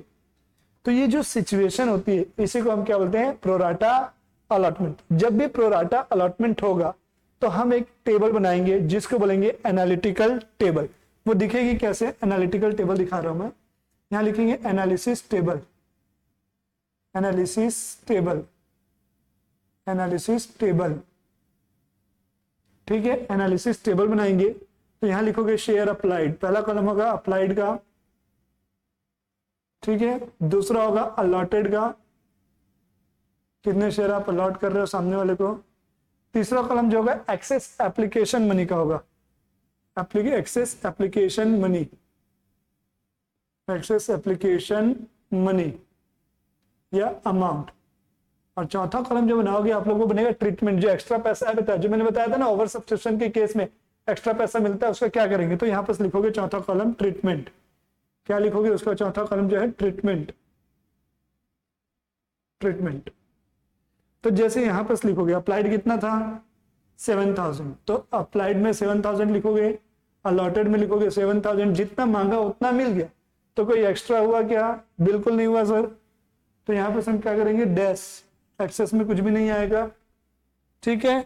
तो ये जो सिचुएशन होती है इसी को हम क्या बोलते हैं, प्रोराटा अलॉटमेंट। जब भी प्रोराटा अलॉटमेंट होगा तो हम एक टेबल बनाएंगे जिसको बोलेंगे एनालिटिकल टेबल। वो दिखेगी कैसे, एनालिटिकल टेबल दिखा रहा हूं मैं, यहां लिखेंगे analysis table, analysis table, analysis table. ठीक है, एनालिसिस टेबल बनाएंगे तो यहां लिखोगे शेयर अप्लाइड, पहला कॉलम होगा अप्लाइड का, ठीक है, दूसरा होगा अलॉटेड का, कितने शेयर आप अलॉट कर रहे हो सामने वाले को, तीसरा कॉलम जो होगा एक्सेस एप्लीकेशन मनी का होगा, excess application money, excess application money या अमाउंट। और चौथा कॉलम जो बनाओगे आप लोगों को बनेगा ट्रीटमेंट, जो एक्स्ट्रा पैसा है बेटा, जो मैंने बताया था ना ओवर सब्सक्रिप्शन के केस में एक्स्ट्रा पैसा मिलता है, उसका क्या करेंगे, तो यहां पर लिखोगे चौथा कॉलम ट्रीटमेंट। क्या लिखोगे, उसका चौथा कॉलम जो है ट्रीटमेंट, ट्रीटमेंट। तो जैसे यहां पर लिखोगे अप्लाइड कितना था 7,000, तो अप्लाइड में 7,000 लिखोगे, अलॉटेड में लिखोगे 7,000, जितना मांगा उतना मिल गया। तो कोई एक्स्ट्रा हुआ क्या, बिल्कुल नहीं हुआ सर। तो यहाँ पर हम क्या करेंगे, डैश, एक्सेस में कुछ भी नहीं आएगा, ठीक है,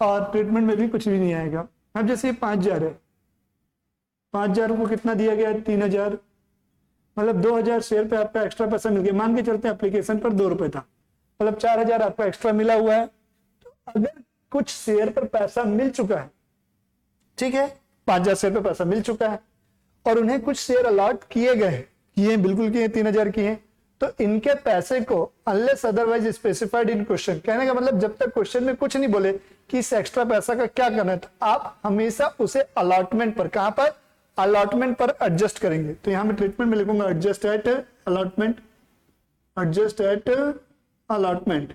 और ट्रीटमेंट में भी कुछ भी नहीं आएगा। अब जैसे 5,000 है, 5,000 को कितना दिया गया, 3,000, मतलब 2,000 शेयर पे आपका एक्स्ट्रा पैसा मिल गया। मान के चलते हैं एप्लीकेशन पर 2 रुपए था, मतलब 4,000 आपका एक्स्ट्रा मिला हुआ है। तो अगर कुछ शेयर पर पैसा मिल चुका है, ठीक है, 5,000 शेयर पर पैसा मिल चुका है और उन्हें कुछ शेयर अलॉट किए गए, किए बिल्कुल किए, 3,000 किए, तो इनके पैसे को unless otherwise specified in question, कहने का मतलब जब तक क्वेश्चन में कुछ नहीं बोले कि इस एक्स्ट्रा पैसा का क्या करना है, तो आप हमेशा उसे अलॉटमेंट पर, कहां पर, अलॉटमेंट पर एडजस्ट करेंगे। तो यहां मैं ट्रीटमेंट में लिखूंगा adjust at allotment, adjust at allotment.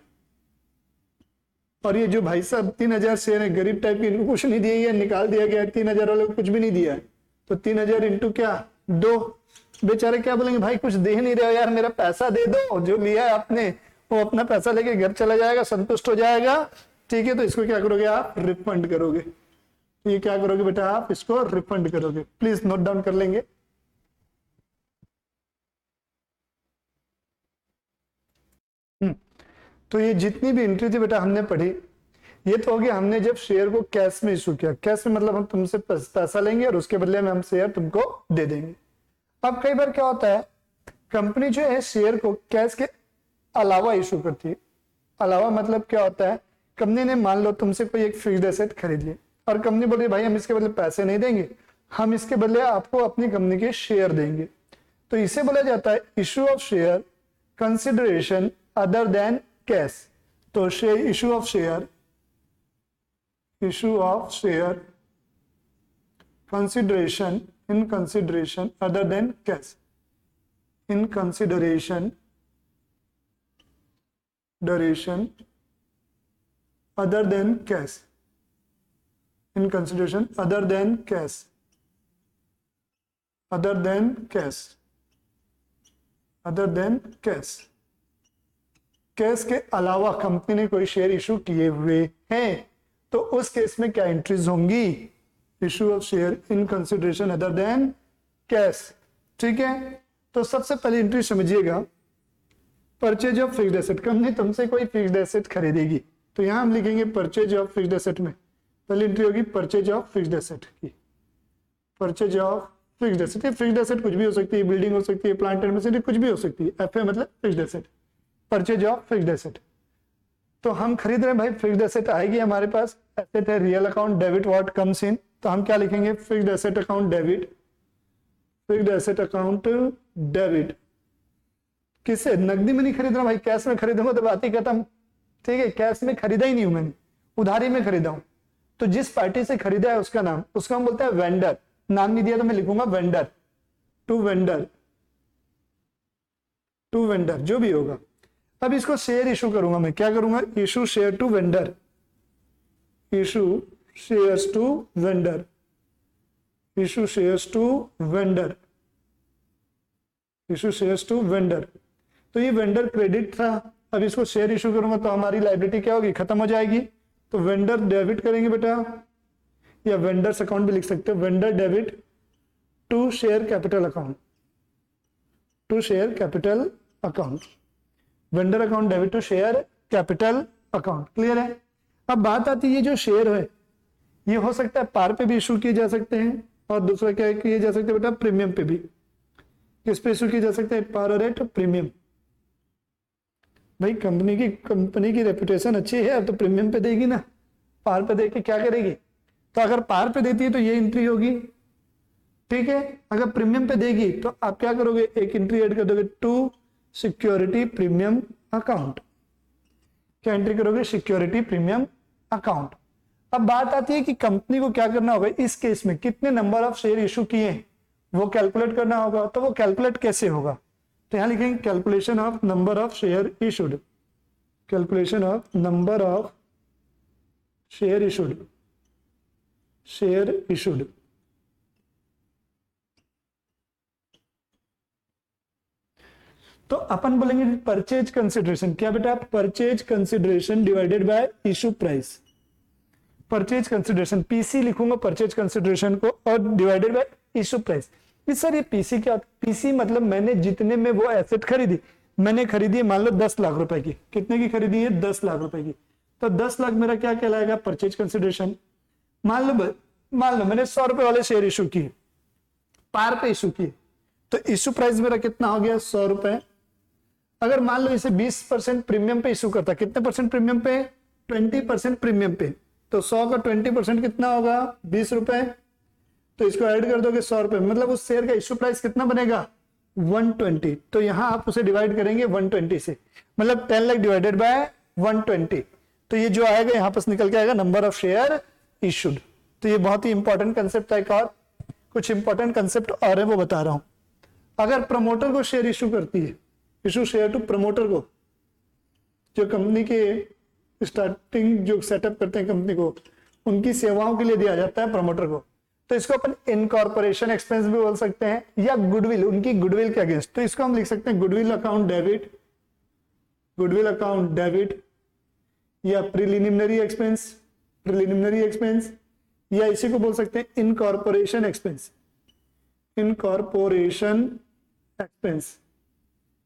और ये जो भाई साहब 3,000 शेयर है, गरीब टाइप के, इनको कुछ नहीं दिया गया, निकाल दिया गया, 3,000 वाले को कुछ भी नहीं दिया है, तो 3,000 इंटू क्या 2, बेचारे क्या बोलेंगे, भाई कुछ दे नहीं रहे हो यार, मेरा पैसा दे दो, जो लिया है आपने वो अपना पैसा लेके घर चला जाएगा, संतुष्ट हो जाएगा, ठीक है। तो इसको क्या करोगे आप, रिफंड करोगे। तो ये क्या करोगे बेटा, आप इसको रिफंड करोगे। प्लीज नोट डाउन कर लेंगे। तो ये जितनी भी एंट्री थी बेटा हमने पढ़ी, ये तो हो गया हमने जब शेयर को कैश में इशू किया। कैश में मतलब हम तुमसे पैसा लेंगे और उसके बदले में हम शेयर तुमको दे देंगे। अब कई बार क्या होता है, कंपनी जो है शेयर को कैश के अलावा इशू करती है। अलावा मतलब क्या होता है, कंपनी ने मान लो तुमसे कोई एक फिक्स्ड एसेट खरीद लिया और कंपनी बोल रही है भाई हम इसके बदले पैसे नहीं देंगे, हम इसके बदले आपको अपनी कंपनी के शेयर देंगे। तो इसे बोला जाता है issue of share consideration other than cash. तो share issue of share consideration in consideration other than cash, in consideration other than cash, in consideration other than cash, other than cash, other than cash, cash के अलावा company ने कोई share issue किए हुए हैं, तो उस केस में क्या एंट्रीज होंगी, issue of share in consideration other than cash, ठीक है। तो सबसे पहले एंट्री समझिएगा, purchase of fixed asset. Company तुमसे कोई फिक्स्ड एसेट खरीदेगी, तो यहां हम लिखेंगे परचेज ऑफ फिक्स्ड एसेट में पहली एंट्री होगी परचेज ऑफ फिक्स्ड एसेट की, purchase of fixed asset. Fixed asset कुछ भी हो सकती है, बिल्डिंग हो सकती है, प्लांट एंड मशीनरी कुछ भी हो सकती है, एफए मतलब fixed asset, purchase of fixed asset. तो हम खरीद रहे हैं भाई, फिक्स्ड एसेट आएगी हमारे पास, एसेट है real account debit what comes in, तो हम क्या लिखेंगे fixed asset account debit, fixed asset account debit. किससे, नकदी में नहीं खरीद रहा भाई, कैश में खरीदूंगा तो बात ही खत्म, ठीक है। कैश में खरीदा ही नहीं हूं मैंने, उधारी में खरीदा हूं। तो जिस पार्टी से खरीदा है उसका नाम, उसका हम बोलते हैं वेंडर। नाम नहीं दिया तो मैं लिखूंगा vendor, to vendor, to vendor जो भी होगा। अब इसको शेयर इशू करूंगा मैं, क्या करूंगा, issue share to vendor, issue shares to vendor, issue shares to vendor, issue shares to vendor. तो ये वेंडर क्रेडिट था, अब इसको शेयर इशू करूंगा तो हमारी लायबिलिटी क्या होगी, खत्म हो जाएगी। तो वेंडर डेबिट करेंगे बेटा, या वेंडर्स अकाउंट भी लिख सकते हो, vendor debit to share capital account, to share capital account, vendor account debit to share capital account. Clear है। अब बात आती है ये जो शेयर है ये हो सकता है पार पे भी इशू किए जा सकते हैं, और दूसरा क्या किए जा सकते हैं बेटा, प्रीमियम पे भी। किस पे इशू किए जा सकते हैं, पार और एट प्रीमियम। भाई कंपनी की रेपुटेशन अच्छी है, अब तो प्रीमियम पे देगी ना, पार पे दे के क्या करेगी। तो अगर पार पे देती है तो ये एंट्री होगी, ठीक है। अगर प्रीमियम पे देगी तो आप क्या करोगे, एक एंट्री ऐड कर दोगे, टू सिक्योरिटी प्रीमियम अकाउंट। क्या एंट्री करोगे, सिक्योरिटी प्रीमियम अकाउंट। अब बात आती है कि कंपनी को क्या करना होगा, इस केस में कितने नंबर ऑफ शेयर इशू किए वो कैलकुलेट करना होगा। तो वो कैलकुलेट कैसे होगा, तो यहां लिखेंगे calculation of number of share issued, calculation of number of share issued, share issued. तो अपन बोलेंगे परचेज कंसिडरेशन, क्या बेटा, purchase consideration divided by issue price. Purchase consideration, PC लिखूंगा परचेज कंसिडरेशन को, और divided by issue price. Sir ये PC क्या, PC मतलब मैंने जितने में वो एसेट खरीदी, मैंने खरीदी है मान लो 10 लाख रुपए की, कितने की खरीदी है, 10 लाख रुपए की, तो 10 लाख मेरा क्या कहलाएगा, परचेज कंसिडरेशन। मान लो मैंने 100 रुपए वाले शेयर इशू किए, पार पे इशू किए, तो इशू प्राइस मेरा कितना हो गया, 100 रुपए। अगर मान लो इसे 20% प्रीमियम पे इशू करता, कितने परसेंट प्रीमियम पे, 20% प्रीमियम पे, तो 100 का 20% कितना होगा 20 रुपए, तो इसको ऐड कर दोगे 100 रुपए, मतलब उस शेयर का इश्यू प्राइस कितना बनेगा 120। तो यहां आप उसे डिवाइड करेंगे 120 से, मतलब 10 लाख डिवाइडेड बाय 120, तो ये जो आएगा यहां पर निकल के आएगा नंबर ऑफ शेयर इशूड। तो ये बहुत ही इंपॉर्टेंट कंसेप्ट है। एक और कुछ इंपॉर्टेंट कंसेप्ट और है वो बता रहा हूं। अगर प्रमोटर को शेयर इशू करती है, इशू शेयर टू प्रमोटर को, जो कंपनी के स्टार्टिंग जो सेटअप करते हैं कंपनी को, उनकी सेवाओं के लिए दिया जाता है प्रमोटर को, तो इसको अपन इनकॉर्पोरेशन एक्सपेंस भी बोल सकते हैं या गुडविल, उनकी गुडविल के अगेंस्ट। तो इसको हम लिख सकते हैं goodwill account debit, goodwill account debit, या प्रिलिमिनरी एक्सपेंस, प्रिलिमिनरी एक्सपेंस, या इसी को बोल सकते हैं incorporation expense, incorporation expense,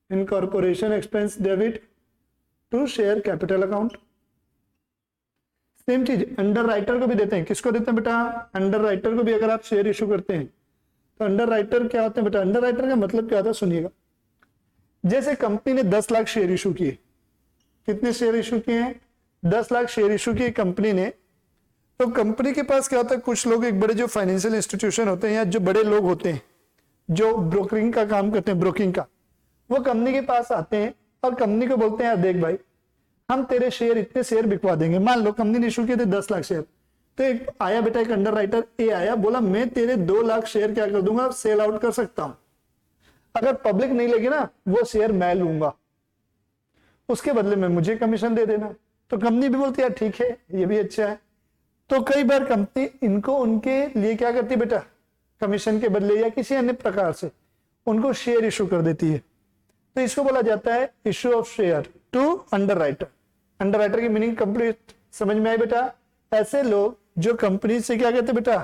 incorporation expense debit to share capital account. Same चीज अंडर राइटर को भी देते हैं। किसको देते हैं बेटा, अंडर राइटर को भी अगर आप शेयर इशू करते हैं तो अंडर राइटर क्या होते हैं बेटा, अंडर राइटर का मतलब क्या होता है सुनिएगा। जैसे कंपनी ने 10 लाख शेयर इशू किए, कितने शेयर इशू किए हैं 10 लाख शेयर इशू किए कंपनी ने, तो कंपनी के पास क्या होता है, कुछ लोग एक बड़े जो फाइनेंशियल इंस्टीट्यूशन होते हैं या जो बड़े लोग होते हैं जो ब्रोकरिंग का काम करते हैं, ब्रोकिंग का, वो कंपनी के पास आते हैं और कंपनी को बोलते हैं यार देख भाई हम तेरे शेयर इतने शेयर बिकवा देंगे। मान लो कंपनी ने इशू किए थे 10 लाख शेयर, तो एक आया बेटा एक अंडर राइटर ए आया, बोला मैं तेरे 2 लाख शेयर क्या कर दूंगा, सेल आउट कर सकता हूं, अगर पब्लिक नहीं लेगी ना वो शेयर मैं लूंगा, उसके बदले में मुझे कमीशन दे देना। तो कंपनी भी बोलती है ठीक है ये भी अच्छा है। तो कई बार कंपनी इनको उनके लिए क्या करती है बेटा, कमीशन के बदले या किसी अन्य प्रकार से उनको शेयर इशू कर देती है। तो इसको बोला जाता है issue of share to underwriter. Underwriter की मीनिंग कंप्लीट समझ में आई बेटा। ऐसे लोग जो कंपनी से क्या कहते हैं बेटा,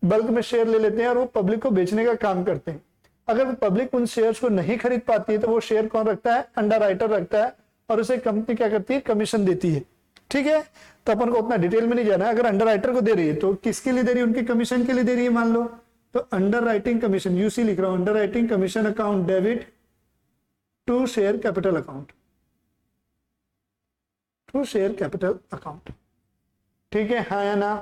बल्क में शेयर ले लेते हैं और वो पब्लिक को बेचने का काम करते हैं। अगर पब्लिक उन शेयर्स को नहीं खरीद पाती है तो वो शेयर कौन रखता है, अंडर राइटर रखता है, और उसे कंपनी क्या करती है, कमीशन देती है। ठीक है, तो अपन को उतना डिटेल में नहीं जाना है। अगर अंडर राइटर को दे रही है तो किसके लिए दे रही है, उनके कमीशन के लिए दे रही है मान लो, तो अंडर राइटिंग कमीशन, यूसी लिख रहा हूं, underwriting commission account debit to share capital account, to share capital account. ठीक है, हाँ या ना।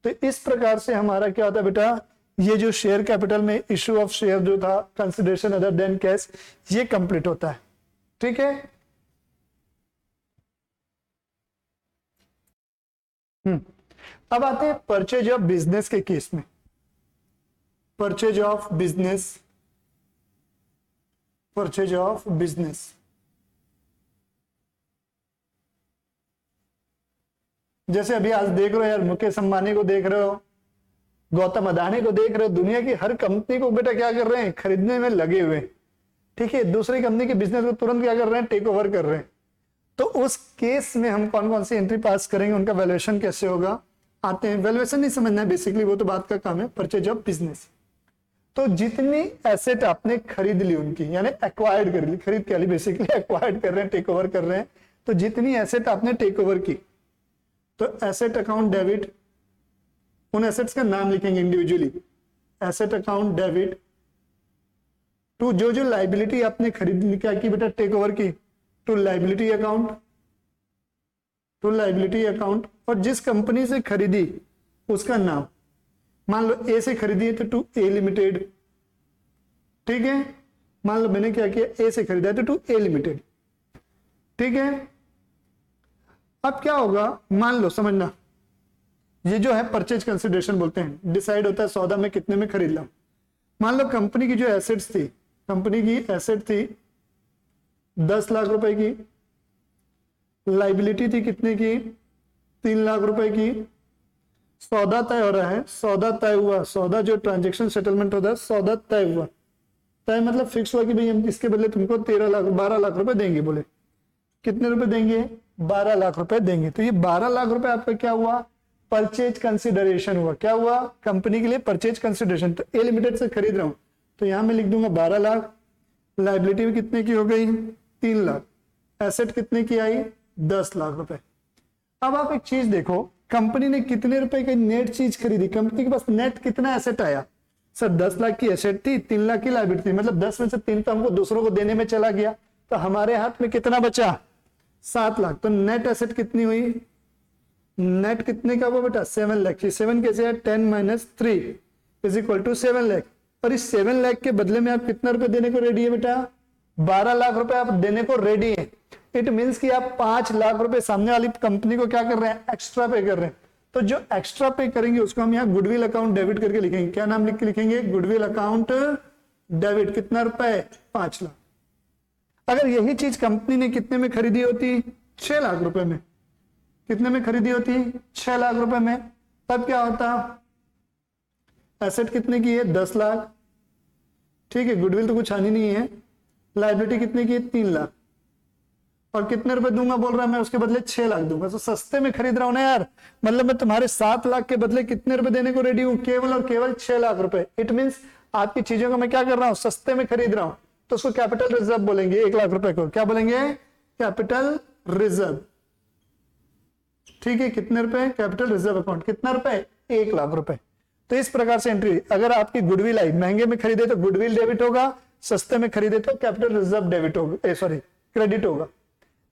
तो इस प्रकार से हमारा क्या होता है बेटा, ये जो शेयर कैपिटल में इशू ऑफ शेयर जो था, कंसिडरेशन अदर देन कैश, ये कंप्लीट होता है। ठीक है, अब आते हैं परचेज ऑफ बिजनेस के केस में। Purchase of business, purchase of business, जैसे अभी आज देख रहे हो यार, मुकेश अंबानी को देख रहे हो, गौतम अदानी को देख रहे हो, दुनिया की हर कंपनी को बेटा क्या कर रहे हैं, खरीदने में लगे हुए। ठीक है, दूसरी कंपनी के बिजनेस को तुरंत क्या कर रहे हैं, टेक ओवर कर रहे हैं। तो उस केस में हम कौन कौन सी एंट्री पास करेंगे, उनका वैल्यूएशन कैसे होगा, आते हैं। वैल्यूएशन नहीं समझना है बेसिकली, वो तो बात का काम है। परचेज ऑफ बिजनेस, तो जितनी एसेट आपने खरीद ली उनकी, यानी एक्वायर्ड कर ली, खरीद क्या ली, बेसिकली एक्वायर्ड कर रहे हैं, टेक ओवर कर रहे हैं। तो जितनी एसेट आपने टेक ओवर की, तो एसेट अकाउंट डेबिट, उन एसेट्स का नाम लिखेंगे individually, asset account debit to जो जो लाइबिलिटी आपने खरीद क्या की बेटा, टेक ओवर की, to liability account, to liability account. और जिस कंपनी से खरीदी उसका नाम, मान लो ए से खरीदी है तो टू ए लिमिटेड। ठीक है, मान लो मैंने क्या किया, ए से खरीदा है तो टू ए लिमिटेड। ठीक है, अब क्या होगा, मान लो समझना, ये जो है परचेज कंसिडरेशन बोलते हैं, डिसाइड होता है सौदा में कितने में खरीद ला। मान लो कंपनी की जो एसेट्स थी, कंपनी की एसेट थी 10 लाख रुपए की, लाइबिलिटी थी कितने की, 3 लाख रुपए की। सौदा तय हो रहा है, सौदा तय हुआ, सौदा जो ट्रांजेक्शन सेटलमेंट होता है, सौदा तय हुआ। तय मतलब फिक्स हुआ कि भाई हम इसके बदले तुमको 12 लाख रुपए देंगे। बोले कितने रुपए देंगे, 12 लाख रुपए देंगे। तो ये 12 लाख रुपए आपका क्या हुआ, परचेज कंसिडरेशन हुआ। क्या हुआ, कंपनी के लिए परचेज कंसिडरेशन। तो ए लिमिटेड से खरीद रहा हूं तो यहां मैं लिख दूंगा 12 लाख। लाइबिलिटी भी कितने की हो गई, 3 लाख। एसेट कितने की आई, 10 लाख रुपए। अब आप एक चीज देखो, कंपनी ने कितने रुपए की नेट चीज खरीदी, कंपनी के पास नेट कितना एसेट आया। सर 10 लाख की एसेट थी, 3 लाख की लाइबिलिटी थी, मतलब 10 में से 3 तो हमको दूसरों को देने में चला गया, तो हमारे हाथ में कितना बचा, 7 लाख। तो नेट एसेट कितनी हुई, नेट कितने का हुआ बेटा 7 लाख। 7 कैसे है 10 minus 3 is equal to 7 lakh. और इस 7 लाख के बदले में आप कितना रुपए देने को रेडी है बेटा 12 लाख रुपए आप देने को रेडी है। इट मींस कि आप 5 लाख रुपए सामने वाली कंपनी को क्या कर रहे हैं एक्स्ट्रा पे कर रहे हैं। तो जो एक्स्ट्रा पे करेंगे उसको हम यहाँ गुडविल अकाउंट डेबिट करके लिखेंगे। क्या नाम लिख के लिखेंगे गुडविल अकाउंट डेबिट। कितना रुपए 5 लाख। अगर यही चीज कंपनी ने कितने में खरीदी होती 6 लाख रुपए में। कितने में खरीदी होती 6 लाख रुपए में, तब क्या होता एसेट कितने की है 10 लाख। ठीक है गुडविल तो कुछ हानि नहीं है। लायबिलिटी कितने की है 3 लाख। और कितने रुपए दूंगा बोल रहा है मैं उसके बदले 6 लाख दूंगा। तो सस्ते में खरीद रहा हूं ना यार। मतलब मैं तुम्हारे 7 लाख के बदले कितने रुपए देने को रेडी हूं केवल और केवल 6 लाख रुपए। इट मींस आपकी चीजों को मैं क्या कर रहा हूं सस्ते में खरीद रहा हूं। तो उसको कैपिटल रिजर्व बोलेंगे। 1 लाख रुपए को क्या बोलेंगे कैपिटल रिजर्व। ठीक है कितने रुपए कैपिटल रिजर्व अकाउंट कितना रुपए 1 लाख रुपए। तो इस प्रकार से एंट्री। अगर आपकी गुडविल आई महंगे में खरीदे तो गुडविल डेबिट होगा, सस्ते में खरीदे तो कैपिटल रिजर्व डेबिट होगा सॉरी क्रेडिट होगा।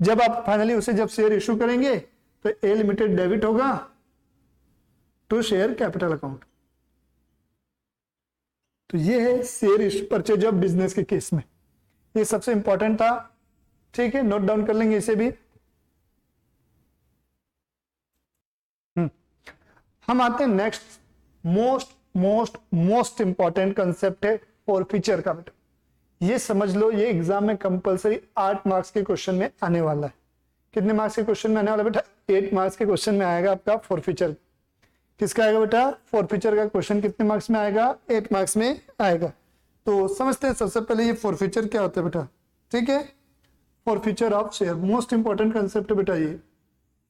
जब आप फाइनली उसे जब शेयर इशू करेंगे तो ए लिमिटेड डेबिट होगा टू शेयर कैपिटल अकाउंट। तो ये है share issue purchase of business के केस में। ये सबसे इंपॉर्टेंट था। ठीक है नोट डाउन कर लेंगे इसे भी। हम आते हैं नेक्स्ट मोस्ट इंपॉर्टेंट कंसेप्ट है फॉरफीचर का। बेटा ये समझ लो ये एग्जाम में कंपलसरी 8 मार्क्स के क्वेश्चन में आने वाला है। कितने मार्क्स के क्वेश्चन में आने वाला बेटा 8 मार्क्स के क्वेश्चन में आएगा आपका फॉरफीचर। किसका आएगा बेटा फॉरफीचर का क्वेश्चन कितने मार्क्स में आएगा 8 मार्क्स में आएगा। तो समझते हैं सबसे पहले ये फॉरफीचर क्या होता है बेटा। ठीक है forfeiture of share most important concept है बेटा ये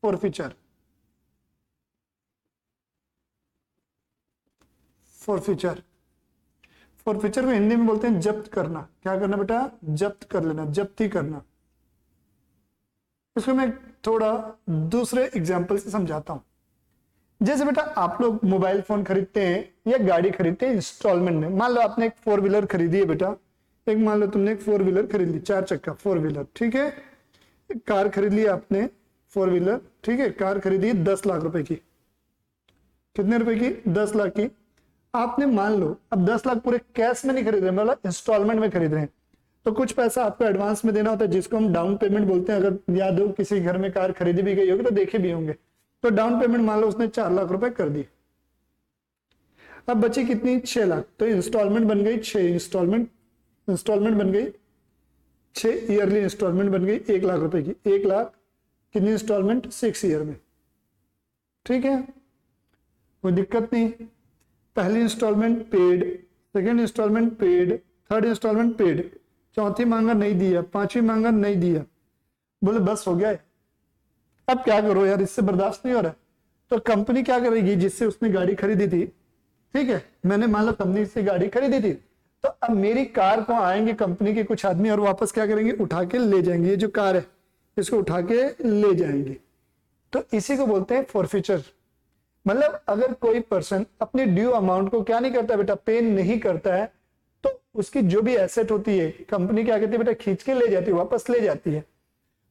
फॉरफीचर। फॉरफीचर फॉरफीचर को हिंदी में बोलते हैं जब्त करना। क्या करना बेटा जब्त कर लेना जब्ती करना। इसको मैं थोड़ा दूसरे एग्जांपल से समझाता हूं। जैसे बेटा आप लोग मोबाइल फोन खरीदते हैं या गाड़ी खरीदते हैं इंस्टॉलमेंट में। मान लो आपने एक 4 व्हीलर खरीदी है बेटा। एक मान लो तुमने एक 4 व्हीलर खरीद ली 4 चक्का 4 व्हीलर। ठीक है कार खरीद ली आपने 4 व्हीलर। ठीक है कार खरीदी 10 लाख रुपए की। कितने रुपए की 10 लाख की। आपने मान लो अब 10 लाख पूरे कैश में नहीं खरीद रहे मतलब इंस्टॉलमेंट में खरीद रहे हैं। तो कुछ पैसा आपको एडवांस में देना होता है जिसको हम डाउन पेमेंट बोलते हैं। अगर याद हो किसी घर में कार खरीदी भी गई होगी तो देखे भी होंगे। तो डाउन पेमेंट मान लो उसने 4 लाख रुपए कर दी। अब बची कितनी 6 लाख। तो इंस्टॉलमेंट बन गई 6 इंस्टॉलमेंट बन गई 6 ईयरली इंस्टॉलमेंट बन गई 1 लाख रुपए की। 1 लाख कितनी इंस्टॉलमेंट 6 ईयर में। ठीक है कोई दिक्कत नहीं। पहली instalment paid, second instalment paid, third instalment paid, चौथी मांगा नहीं दिया, पांचवी मांगा नहीं दिया। बोले बस हो गया है। अब क्या करो यार इससे बर्दाश्त नहीं हो रहा। तो कंपनी क्या करेगी जिससे उसने गाड़ी खरीदी थी। ठीक है मैंने मान लो कंपनी से गाड़ी खरीदी थी तो अब मेरी कार को आएंगे कंपनी के कुछ आदमी और वापस क्या करेंगे उठा के ले जाएंगे। ये जो कार है इसको उठा के ले जाएंगे। तो इसी को बोलते हैं फॉरफीचर। मतलब अगर कोई पर्सन अपने ड्यू अमाउंट को क्या नहीं करता बेटा पे नहीं करता है तो उसकी जो भी एसेट होती है कंपनी क्या कहती है बेटा खींच के ले जाती है वापस ले जाती है।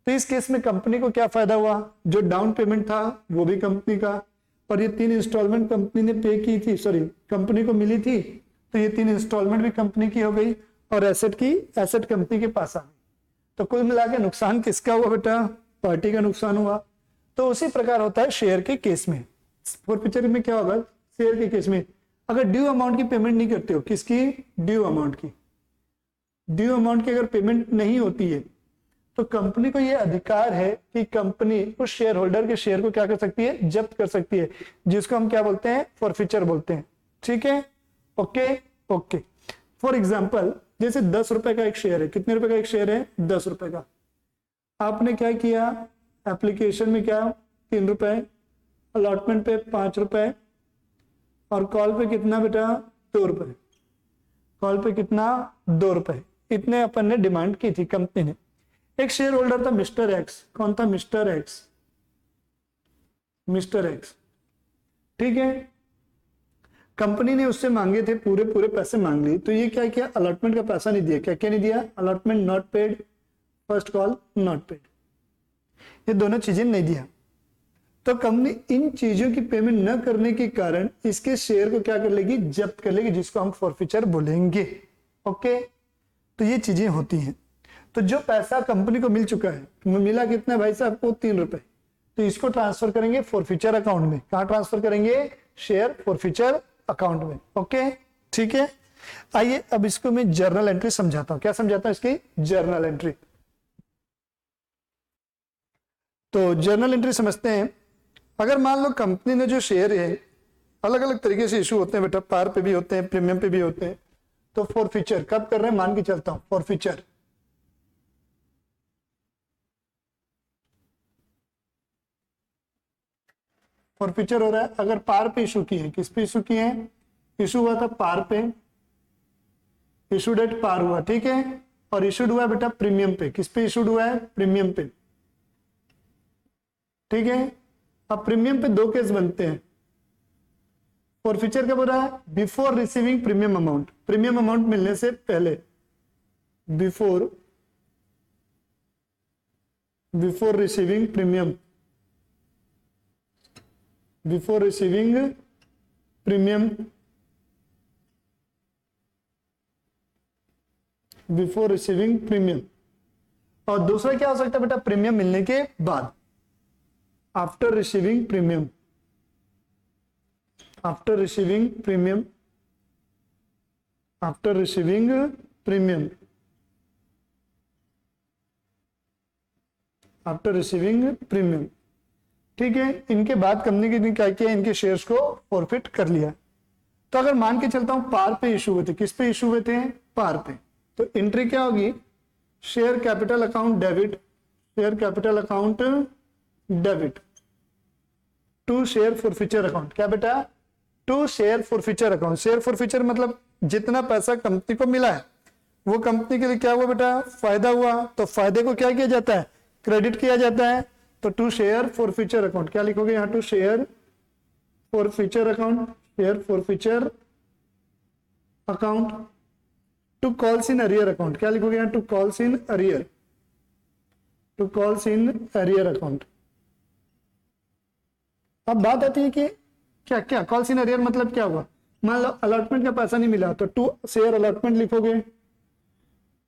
तो इस केस में कंपनी को क्या फायदा हुआ जो डाउन पेमेंट था वो भी कंपनी का और ये 3 इंस्टॉलमेंट कंपनी ने पे की थी सॉरी कंपनी को मिली थी तो ये 3 इंस्टॉलमेंट भी कंपनी की हो गई और एसेट कंपनी के पास आ गई। तो कुल मिला के नुकसान किसका हुआ बेटा पार्टी का नुकसान हुआ। तो उसी प्रकार होता है शेयर के केस में। फॉरफीचर में क्या होगा शेयर के केस में अगर ड्यू अमाउंट की पेमेंट नहीं करते हो किसकी ड्यू अमाउंट की अगर पेमेंट नहीं होती है तो कंपनी को यह अधिकार है कि कंपनी उस शेयर होल्डर के शेयर को क्या कर सकती है जब्त कर सकती है जिसको हम क्या बोलते हैं फॉरफीचर बोलते हैं। ठीक है ओके फॉर एग्जांपल जैसे 10 रुपए का एक शेयर है। कितने रुपए का एक शेयर है 10 रुपए का। आपने क्या किया एप्लीकेशन में क्या 3 रुपए, अलॉटमेंट पे 5 रुपए और कॉल पे कितना बेटा 2 रुपए। कॉल पे कितना 2 रुपए। इतने अपन ने डिमांड की थी कंपनी ने। एक शेयर होल्डर था मिस्टर एक्स। कौन था मिस्टर एक्स। ठीक है कंपनी ने उससे मांगे थे पूरे पैसे मांग लिए। तो ये क्या किया अलॉटमेंट का पैसा नहीं दिया। क्या नहीं दिया allotment not paid, first call not paid, ये दोनों चीजें नहीं दिया। तो कंपनी इन चीजों की पेमेंट न करने के कारण इसके शेयर को क्या कर लेगी, जब्त कर लेगी, जिसको हम फॉरफीचर बोलेंगे। ओके, तो ये चीजें होती हैं। तो जो पैसा कंपनी को मिल चुका है, मिला कितना भाई साहब को, 3 रुपए, तो इसको ट्रांसफर करेंगे फॉरफीचर अकाउंट में। कहां ट्रांसफर करेंगे, शेयर फॉरफीचर अकाउंट में। ओके, ठीक है। आइए अब इसको मैं जर्नल एंट्री समझाता हूं। क्या समझाता हूं, इसकी जर्नल एंट्री। तो जर्नल एंट्री समझते हैं। अगर मान लो कंपनी ने जो शेयर है अलग अलग तरीके से इशू होते हैं बेटा, पार पे भी होते हैं, प्रीमियम पे भी होते हैं। तो फॉरफीचर कब कर रहे हैं, मान के चलता हूं फॉरफीचर फॉरफीचर हो रहा है। अगर पार पे इशू किए, किस पे इशू किए हैं, इशू हुआ था पार पे, इशू डेट पार हुआ, ठीक है। और इशूड हुआ है बेटा प्रीमियम पे, किस पे इशूड हुआ है, प्रीमियम पे, ठीक है। अब प्रीमियम पे 2 केस बनते हैं। फॉरफीचर कब हो रहा है, before receiving premium amount, premium amount मिलने से पहले, before receiving premium, before receiving premium, before receiving premium. और दूसरा क्या हो सकता है बेटा, प्रीमियम मिलने के बाद, after receiving premium, after receiving premium, after receiving premium, after receiving premium, ठीक है। इनके बाद कंपनी ने क्या किया, इनके शेयर्स को फॉरफिट कर लिया। तो अगर मान के चलता हूं पार पे इशू हुए थे, किस पे इशू हुए थे, पार पे, तो एंट्री क्या होगी, share capital account debit, share capital account debit to share forfeiture account. क्या बेटा, to share forfeiture account. Share forfeiture मतलब जितना पैसा कंपनी को मिला है वो कंपनी के लिए क्या हुआ बेटा, फायदा हुआ। तो फायदे को क्या किया जाता है, क्रेडिट किया जाता है। तो टू शेयर फॉरफीचर अकाउंट, क्या लिखोगे यहाँ, to share forfeiture account, share forfeiture account, to calls in arrear account, क्या लिखोगे यहाँ, to calls in arrear, to calls in arrear account. अब बात आती है कि क्या क्या कॉल्स इन अरियर मतलब क्या हुआ, मान लो अलॉटमेंट का पैसा नहीं मिला तो टू शेयर अलॉटमेंट लिखोगे,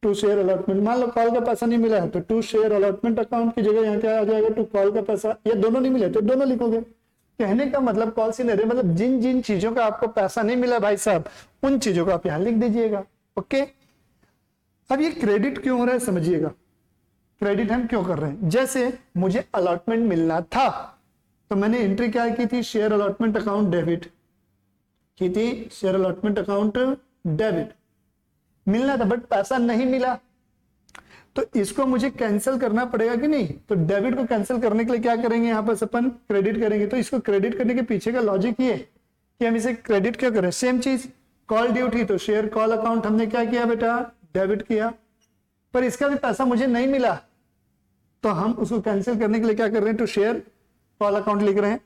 टू शेयर अलॉटमेंट। मान लो कॉल का पैसा नहीं मिला है तो टू शेयर अलॉटमेंट अकाउंट की जगह यहाँ क्या आ जाएगा, टू कॉल का पैसा। ये दोनों नहीं मिले तो दोनों लिखोगे। कहने का मतलब कॉल्स इन अरियर मतलब जिन जिन चीजों का आपको पैसा नहीं मिला भाई साहब, उन चीजों को आप यहाँ लिख दीजिएगा। ओके, अब ये क्रेडिट क्यों हो रहा है समझिएगा। क्रेडिट हम क्यों कर रहे हैं, जैसे मुझे अलॉटमेंट मिलना था तो मैंने एंट्री क्या की थी, शेयर अलॉटमेंट अकाउंट डेबिट की थी, शेयर अलॉटमेंट अकाउंट डेबिट मिलना था, बट पैसा नहीं मिला तो इसको मुझे कैंसिल करना पड़ेगा कि नहीं। तो डेबिट को कैंसिल करने के लिए क्या करेंगे, यहाँ पर अपन क्रेडिट करेंगे। तो इसको क्रेडिट करने के पीछे का लॉजिक ये कि हम इसे क्रेडिट क्यों करें। सेम चीज कॉल ड्यू थी तो शेयर कॉल अकाउंट हमने क्या किया बेटा, डेबिट किया, पर इसका भी पैसा मुझे नहीं मिला तो हम उसको कैंसिल करने के लिए क्या कर रहे हैं, टू शेयर कॉल अकाउंट लिख रहे हैं।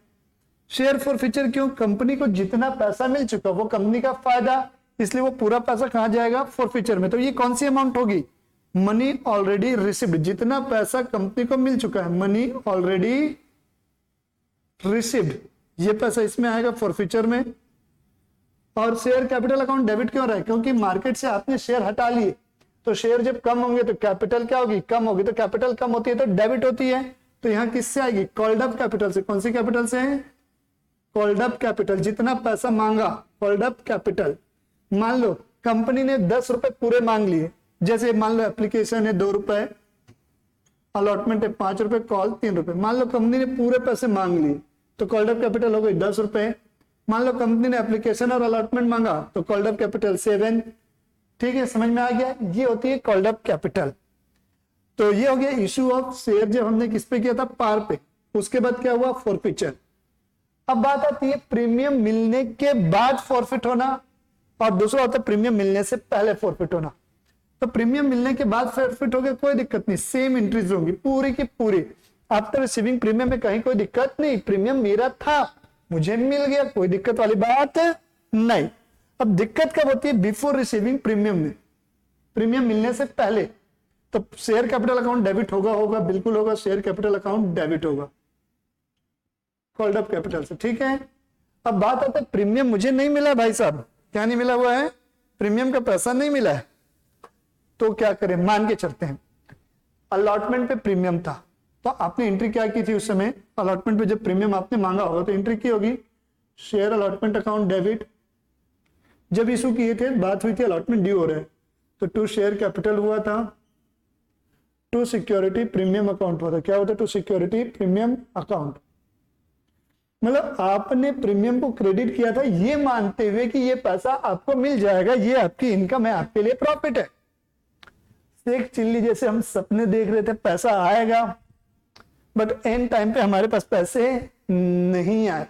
शेयर फॉरफीचर क्यों, कंपनी को जितना पैसा मिल चुका वो कंपनी का फायदा, इसलिए वो पूरा पैसा कहां जाएगा, फॉरफीचर में। तो ये कौन सी अमाउंट होगी, मनी ऑलरेडी रिसीव्ड, जितना पैसा कंपनी को मिल चुका है, मनी ऑलरेडी रिसीव्ड, ये पैसा इसमें आएगा फॉरफीचर में। और शेयर कैपिटल अकाउंट डेबिट क्यों रहा है, क्योंकि मार्केट से आपने शेयर हटा लिए तो शेयर जब कम होंगे तो कैपिटल क्या होगी, कम होगी, तो कैपिटल कम होती है तो डेबिट होती है। तो यहां किससे आएगी, कॉल्ड अप कैपिटल से। कौन सी कैपिटल से है, कॉल्ड अप कैपिटल, जितना पैसा मांगा कॉल्ड अप कैपिटल। मान लो कंपनी ने 10 रुपए पूरे मांग लिए, जैसे मान लो एप्लीकेशन है 2 रुपए, अलॉटमेंट है 5 रुपए, कॉल 3 रुपए। मान लो कंपनी ने पूरे पैसे मांग लिए तो कॉल्ड अप कैपिटल हो गई 10 रुपए। मान लो कंपनी ने एप्लीकेशन और अलॉटमेंट मांगा तो कॉल्ड अप कैपिटल 7। ठीक है, समझ में आ गया, ये होती है कॉल्ड अप कैपिटल। तो ये हो गया इशू ऑफ शेयर, जब हमने किस पे किया था, पार पे। उसके बाद क्या हुआ, फॉरफीचर। अब बात आती है प्रीमियम मिलने के बाद फॉरफिट होना, और दूसरा होता है प्रीमियम मिलने से पहले फॉरफिट होना। तो प्रीमियम मिलने के बाद फॉरफिट हो गया, कोई दिक्कत नहीं, सेम एंट्रीज होंगी पूरी की पूरी। आफ्टर रिसीविंग प्रीमियम में कहीं कोई दिक्कत नहीं, प्रीमियम मेरा था मुझे मिल गया, कोई दिक्कत वाली बात नहीं। अब दिक्कत कब होती है, बिफोर रिसीविंग प्रीमियम में, प्रीमियम मिलने से पहले। तो शेयर कैपिटल अकाउंट डेबिट होगा, बिल्कुल होगा, शेयर कैपिटल अकाउंट डेबिट होगा। कॉल्ड अप कैपिटल से, ठीक है। अब बात आता है प्रीमियम मुझे नहीं मिला भाई साहब, क्या नहीं मिला हुआ है, प्रीमियम का पैसा नहीं मिला है, तो क्या करें, मान के चलते हैं अलॉटमेंट पे प्रीमियम था, तो आपने एंट्री क्या की थी उस समय, अलॉटमेंट पे जब प्रीमियम आपने मांगा होगा तो एंट्री की होगी शेयर अलॉटमेंट अकाउंट डेबिट। जब इशू किए थे बात हुई थी अलॉटमेंट ड्यू हो रहा है, तो टू शेयर कैपिटल हुआ था, टू सिक्योरिटी प्रीमियम अकाउंट हुआ था, क्या होता है, टू सिक्योरिटी प्रीमियम अकाउंट। मतलब आपने प्रीमियम को क्रेडिट किया था ये मानते हुए कि ये पैसा आपको मिल जाएगा, ये आपकी इनकम है, आपके लिए प्रॉफिट है। शेख चिल्ली जैसे हम सपने देख रहे थे पैसा आएगा, बट एंड टाइम पे हमारे पास पैसे नहीं आए,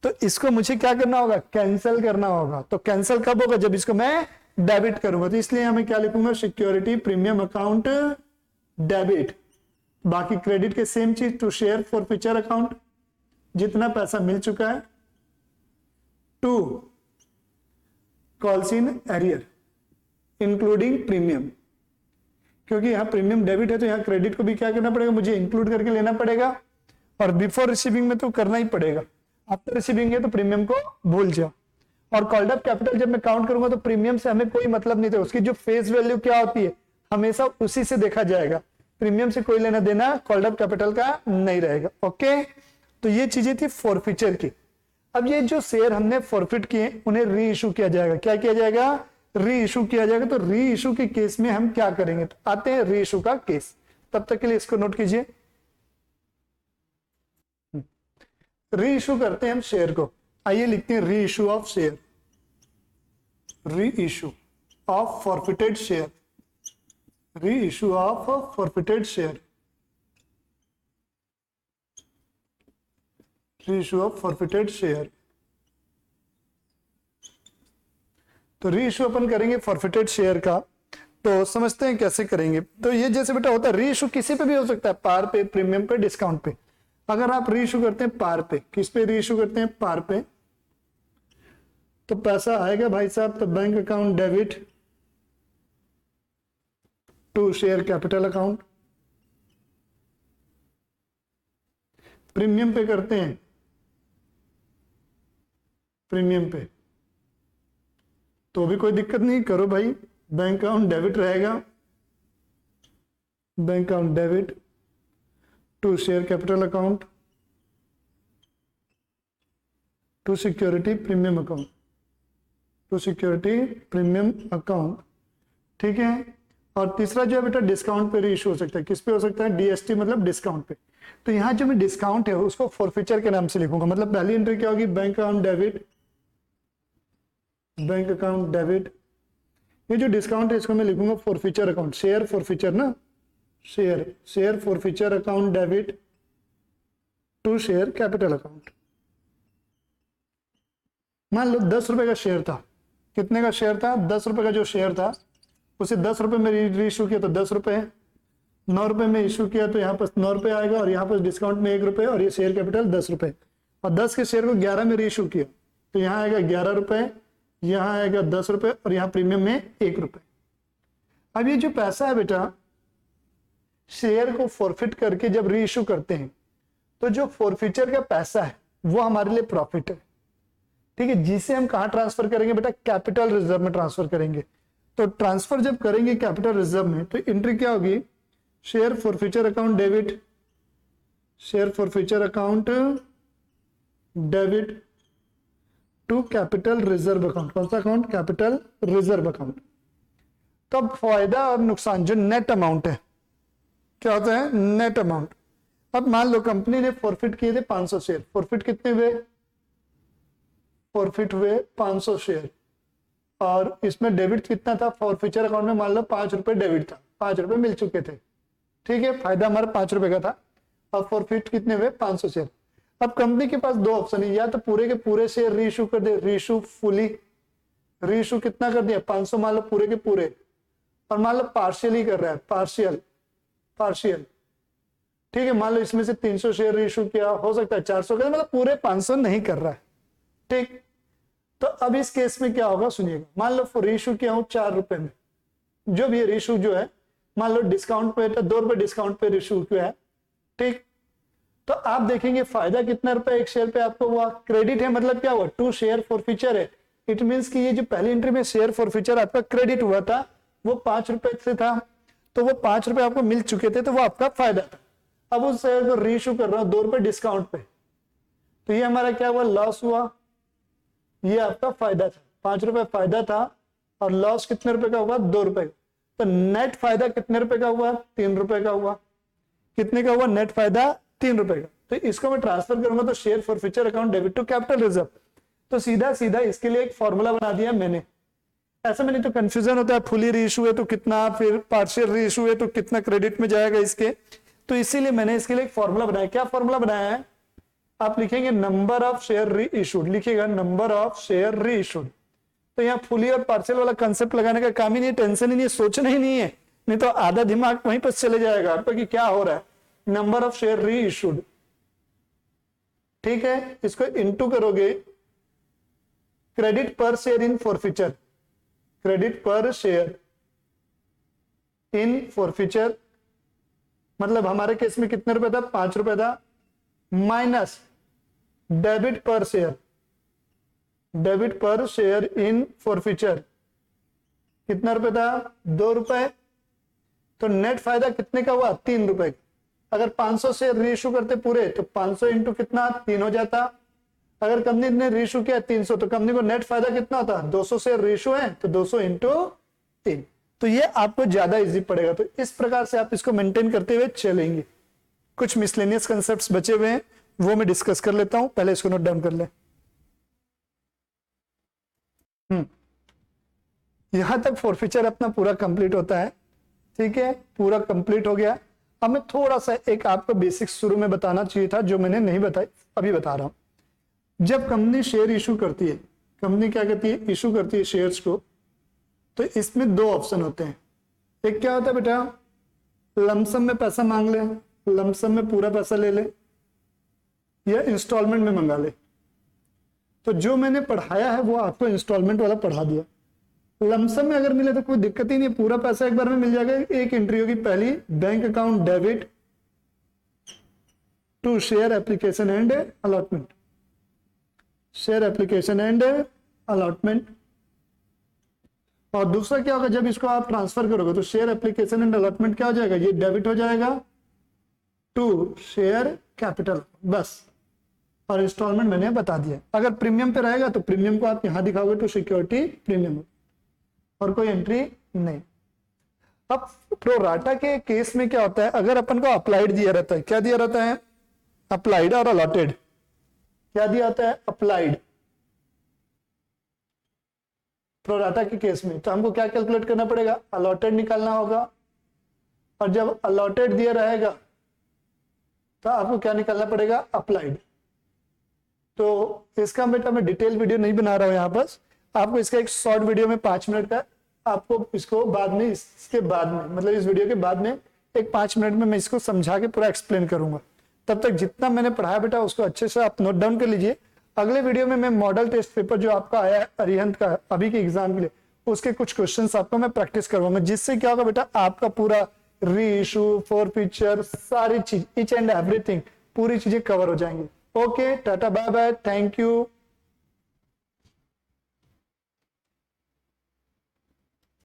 तो इसको मुझे क्या करना होगा, कैंसिल करना होगा। तो कैंसिल कब होगा, जब इसको मैं डेबिट करूंगा, तो इसलिए हमें क्या लिखूंगा, सिक्योरिटी प्रीमियम अकाउंट डेबिट। बाकी क्रेडिट के सेम चीज, to share forfeiture account, जितना पैसा मिल चुका है, to calls in arrear including premium, क्योंकि यहां प्रीमियम डेबिट है तो यहां क्रेडिट को भी क्या करना पड़ेगा, मुझे इंक्लूड करके लेना पड़ेगा, और बिफोर रिसीविंग में तो करना ही पड़ेगा, आफ्टर रिसीविंग है तो प्रीमियम को भूल जाओ। और कॉल्ड अप कैपिटल जब मैं काउंट करूंगा तो प्रीमियम से हमें कोई मतलब नहीं था, उसकी जो फेस वैल्यू क्या होती है हमेशा उसी से देखा जाएगा, प्रीमियम से कोई लेना देना कॉल्ड अप कैपिटल का नहीं रहेगा। ओके, तो ये चीजें थी फॉरफीचर की। अब ये जो शेयर हमने फॉरफिट किए उन्हें री इशू किया जाएगा, क्या किया जाएगा, री इशू किया जाएगा। तो री इशू के केस में हम क्या करेंगे, तो आते हैं री इशू का केस, तब तक के लिए इसको नोट कीजिए। री इशू करते हैं हम शेयर को, आइए लिखते हैं री इशू ऑफ शेयर, री इशू ऑफ फॉरफिटेड शेयर, री इशू ऑफ फॉरफिटेड शेयर, री इशू ऑफ फॉरफिटेड शेयर। तो री इशू अपन करेंगे फॉरफिटेड शेयर का, तो समझते हैं कैसे करेंगे। तो ये जैसे बेटा होता है री इशू किसी पे भी हो सकता है, पार पे, प्रीमियम पे, डिस्काउंट पे। अगर आप री इशू करते हैं पार पे, किस पे री इशू करते हैं, पार पे, तो पैसा आएगा भाई साहब, तो bank account debit to share capital account. Premium pay करते हैं, प्रीमियम पे तो भी कोई दिक्कत नहीं, करो भाई, बैंक अकाउंट डेबिट रहेगा, bank account debit to share capital account to security premium account, to security premium account, ठीक है। और तीसरा जो है बेटा डिस्काउंट पे रीइशू हो सकता है, किस पे हो सकता है, डीएसटी मतलब डिस्काउंट पे। तो यहां जो मैं डिस्काउंट है उसको फॉरफीचर के नाम से लिखूंगा, मतलब पहली एंट्री क्या होगी, bank account debit, bank account debit. ये जो डिस्काउंट है इसको मैं लिखूंगा फॉरफीचर अकाउंट, शेयर फॉरफीचर ना, share, share forfeiture account debit to share capital account. मान लो 10 रुपए का शेयर था, कितने का शेयर था, 10 रुपए का जो शेयर था उसे 10 रुपए में री इशू किया तो 10 रुपए है, 9 रुपए में इशू किया तो यहाँ पर 9 रुपए आएगा, और यहाँ पर डिस्काउंट में 1 रुपए, और ये शेयर कैपिटल 10 रुपए, और 10 के शेयर को 11 में री इशू किया तो यहाँ आएगा 11 रुपए, यहाँ आएगा 10 रुपए, और यहाँ प्रीमियम में 1 रुपए। अब ये जो पैसा है बेटा शेयर को फॉरफिट करके जब री इशू करते हैं तो जो फॉरफीचर का पैसा है वो हमारे लिए प्रॉफिट है, ठीक है, जिसे हम कहाँ ट्रांसफर करेंगे बेटा, कैपिटल रिजर्व में ट्रांसफर करेंगे। तो ट्रांसफर जब करेंगे कैपिटल रिजर्व में तो एंट्री क्या होगी, share forfeiture account debit, share forfeiture account debit to capital reserve account. कौन सा अकाउंट, कैपिटल रिजर्व अकाउंट। तो अब फायदा और नुकसान जो नेट अमाउंट है क्या होता है, नेट अमाउंट। अब मान लो कंपनी ने फॉरफिट किए थे 500 शेयर, फॉरफिट कितने हुए, फॉरफिट हुए 500 शेयर, और इसमें डेबिट कितना था, फॉरफीचर अकाउंट में मान लो 5 रुपए डेबिट था, 5 रुपए मिल चुके थे, ठीक है, फायदा हमारा 5 रुपए का था, और फॉरफिट कितने हुए 500 शेयर। अब कंपनी के पास दो ऑप्शन है, या तो पूरे के पूरे शेयर रीइशू कर दे, रीइशू फुली, रीइशू कितना कर दिया 500 मान लो पूरे के पूरे, और मान लो पार्शियली कर रहा है, पार्शियल, पार्शियल, ठीक है, मान लो इसमें से 300 शेयर रीइशू किया, हो सकता है 400 का, मतलब पूरे 500 नहीं कर रहा है, ठीक। तो अब इस केस में क्या होगा सुनिएगा, मान लो रीइशू किया हूं 4 रुपए में, जो भी रीइशू जो है मान लो डिस्काउंट पे 2 रुपए डिस्काउंट पे रीइशू किया है, ठीक। तो आप देखेंगे फायदा कितना रुपए एक शेयर पे आपको हुआ, क्रेडिट है मतलब क्या हुआ, 2 शेयर फॉरफीचर है। इट मींस कि ये जो पहली एंट्री में शेयर फॉरफीचर आपका क्रेडिट हुआ था वो 5 रुपए से था, तो वो 5 रुपए आपको मिल चुके थे, तो वो आपका फायदा था। अब उस शेयर को रीइश्यू कर रहा हूं 2 रुपए डिस्काउंट पे, तो ये हमारा क्या हुआ, लॉस हुआ। ये आपका फायदा था, 5 रुपए फायदा था और लॉस कितने रुपए का हुआ, 2 रुपए का। तो नेट फायदा कितने रुपए का हुआ, 3 रुपए का हुआ। कितने का हुआ नेट फायदा, 3 रुपए का। तो इसको मैं ट्रांसफर करूंगा तो share forfeiture account debit to capital reserve. तो सीधा सीधा इसके लिए एक फॉर्मूला बना दिया मैंने। ऐसा में नहीं तो कंफ्यूजन होता है, फुली रीइश्यू है तो कितना, फिर पार्शियल रीइश्यू है तो कितना क्रेडिट में जाएगा इसके। तो इसीलिए मैंने इसके लिए एक फॉर्मूला बनाया। क्या फॉर्मूला बनाया है, आप लिखेंगे नंबर ऑफ शेयर री इशूड, लिखिएगा नंबर ऑफ शेयर री इशूड। तो यहाँ फुली और पार्शियल वाला कंसेप्ट लगाने का काम ही नहीं है, टेंशन ही नहीं है, सोचना ही नहीं है, नहीं तो आधा दिमाग वहीं पर चले जाएगा आपका कि क्या हो रहा है। नंबर ऑफ शेयर री इशूड, ठीक है, इसको इनटू करोगे क्रेडिट पर शेयर इन फॉरफीचर, क्रेडिट पर शेयर इन फॉरफीचर मतलब हमारे केस में कितने रुपए था, 5 रुपए था, माइनस डेबिट पर शेयर, डेबिट पर शेयर इन फॉरफीचर कितना रुपए था, 2 रुपए। तो नेट फायदा कितने का हुआ, 3 रुपए। अगर 500 शेयर रीइश्यू करते पूरे तो 500 इंटू कितना, 3 हो जाता। अगर कंपनी ने रीइश्यू किया 300 तो कंपनी को नेट फायदा कितना होता, 200 शेयर रीइश्यू है तो 200 इंटू 3। तो ये आपको ज्यादा इजी पड़ेगा। तो इस प्रकार से आप इसको मेंटेन करते हुए चलेंगे। कुछ मिसलेनियस कंसेप्ट्स बचे हुए हैं वो मैं डिस्कस कर लेता हूं, पहले इसको नोट डाउन कर ले। यहां तक फॉरफीचर अपना पूरा कंप्लीट होता है, ठीक है, पूरा कंप्लीट हो गया। अब मैं थोड़ा सा एक आपको बेसिक्स शुरू में बताना चाहिए था जो मैंने नहीं बताई, अभी बता रहा हूं। जब कंपनी शेयर इशू करती है, कंपनी क्या करती है, इशू करती है शेयर्स को, तो इसमें 2 ऑप्शन होते हैं। एक क्या होता है बेटा, लमसम में पैसा मांग ले, लमसम में पूरा पैसा ले ले, या इंस्टॉलमेंट में मंगा ले। तो जो मैंने पढ़ाया है वो आपको इंस्टॉलमेंट वाला पढ़ा दिया। लमसम में अगर मिले तो कोई दिक्कत ही नहीं, पूरा पैसा एक बार में मिल जाएगा। एक एंट्री होगी पहली, bank account debit to share application and allotment, share application and allotment. और दूसरा क्या होगा, जब इसको आप ट्रांसफर करोगे तो शेयर एप्लीकेशन एंड अलॉटमेंट क्या हो जाएगा, ये डेबिट हो जाएगा टू शेयर कैपिटल, बस। और इंस्टॉलमेंट मैंने बता दिया। अगर प्रीमियम पे रहेगा तो प्रीमियम को आप यहां दिखाओगे टू सिक्योरिटी प्रीमियम, और कोई एंट्री नहीं। अब प्रोराटा के केस में क्या होता है, अगर अपन को अप्लाइड दिया रहता है, क्या दिया रहता है, अप्लाइड और अलॉटेड, क्या दिया होता है, अप्लाइड। प्रोराटा के केस में तो हमको क्या कैलकुलेट करना पड़ेगा, अलॉटेड निकालना होगा। और जब अलॉटेड दिया रहेगा तो आपको क्या निकालना पड़ेगा, अप्लाइड। तो इसका बेटा मैं डिटेल वीडियो नहीं बना रहा हूं यहां पर, आपको इसका एक शॉर्ट वीडियो में 5 मिनट का, आपको इसको बाद में, इसके बाद में मतलब इस वीडियो के बाद में एक 5 मिनट में मैं इसको समझा के पूरा एक्सप्लेन करूंगा। तब तक जितना मैंने पढ़ाया बेटा उसको अच्छे से आप नोट डाउन कर लीजिए। अगले वीडियो में मैं मॉडल टेस्ट पेपर जो आपका आया है अरिहंत का अभी के एग्जाम के लिए, उसके कुछ क्वेश्चंस आपको मैं प्रैक्टिस करवाऊंगा, जिससे क्या होगा बेटा, आपका पूरा री इशू, फॉरफीचर, सारी चीज, ईच एंड एवरीथिंग, पूरी चीजें कवर हो जाएंगी। Okay, tata bye bye, thank you.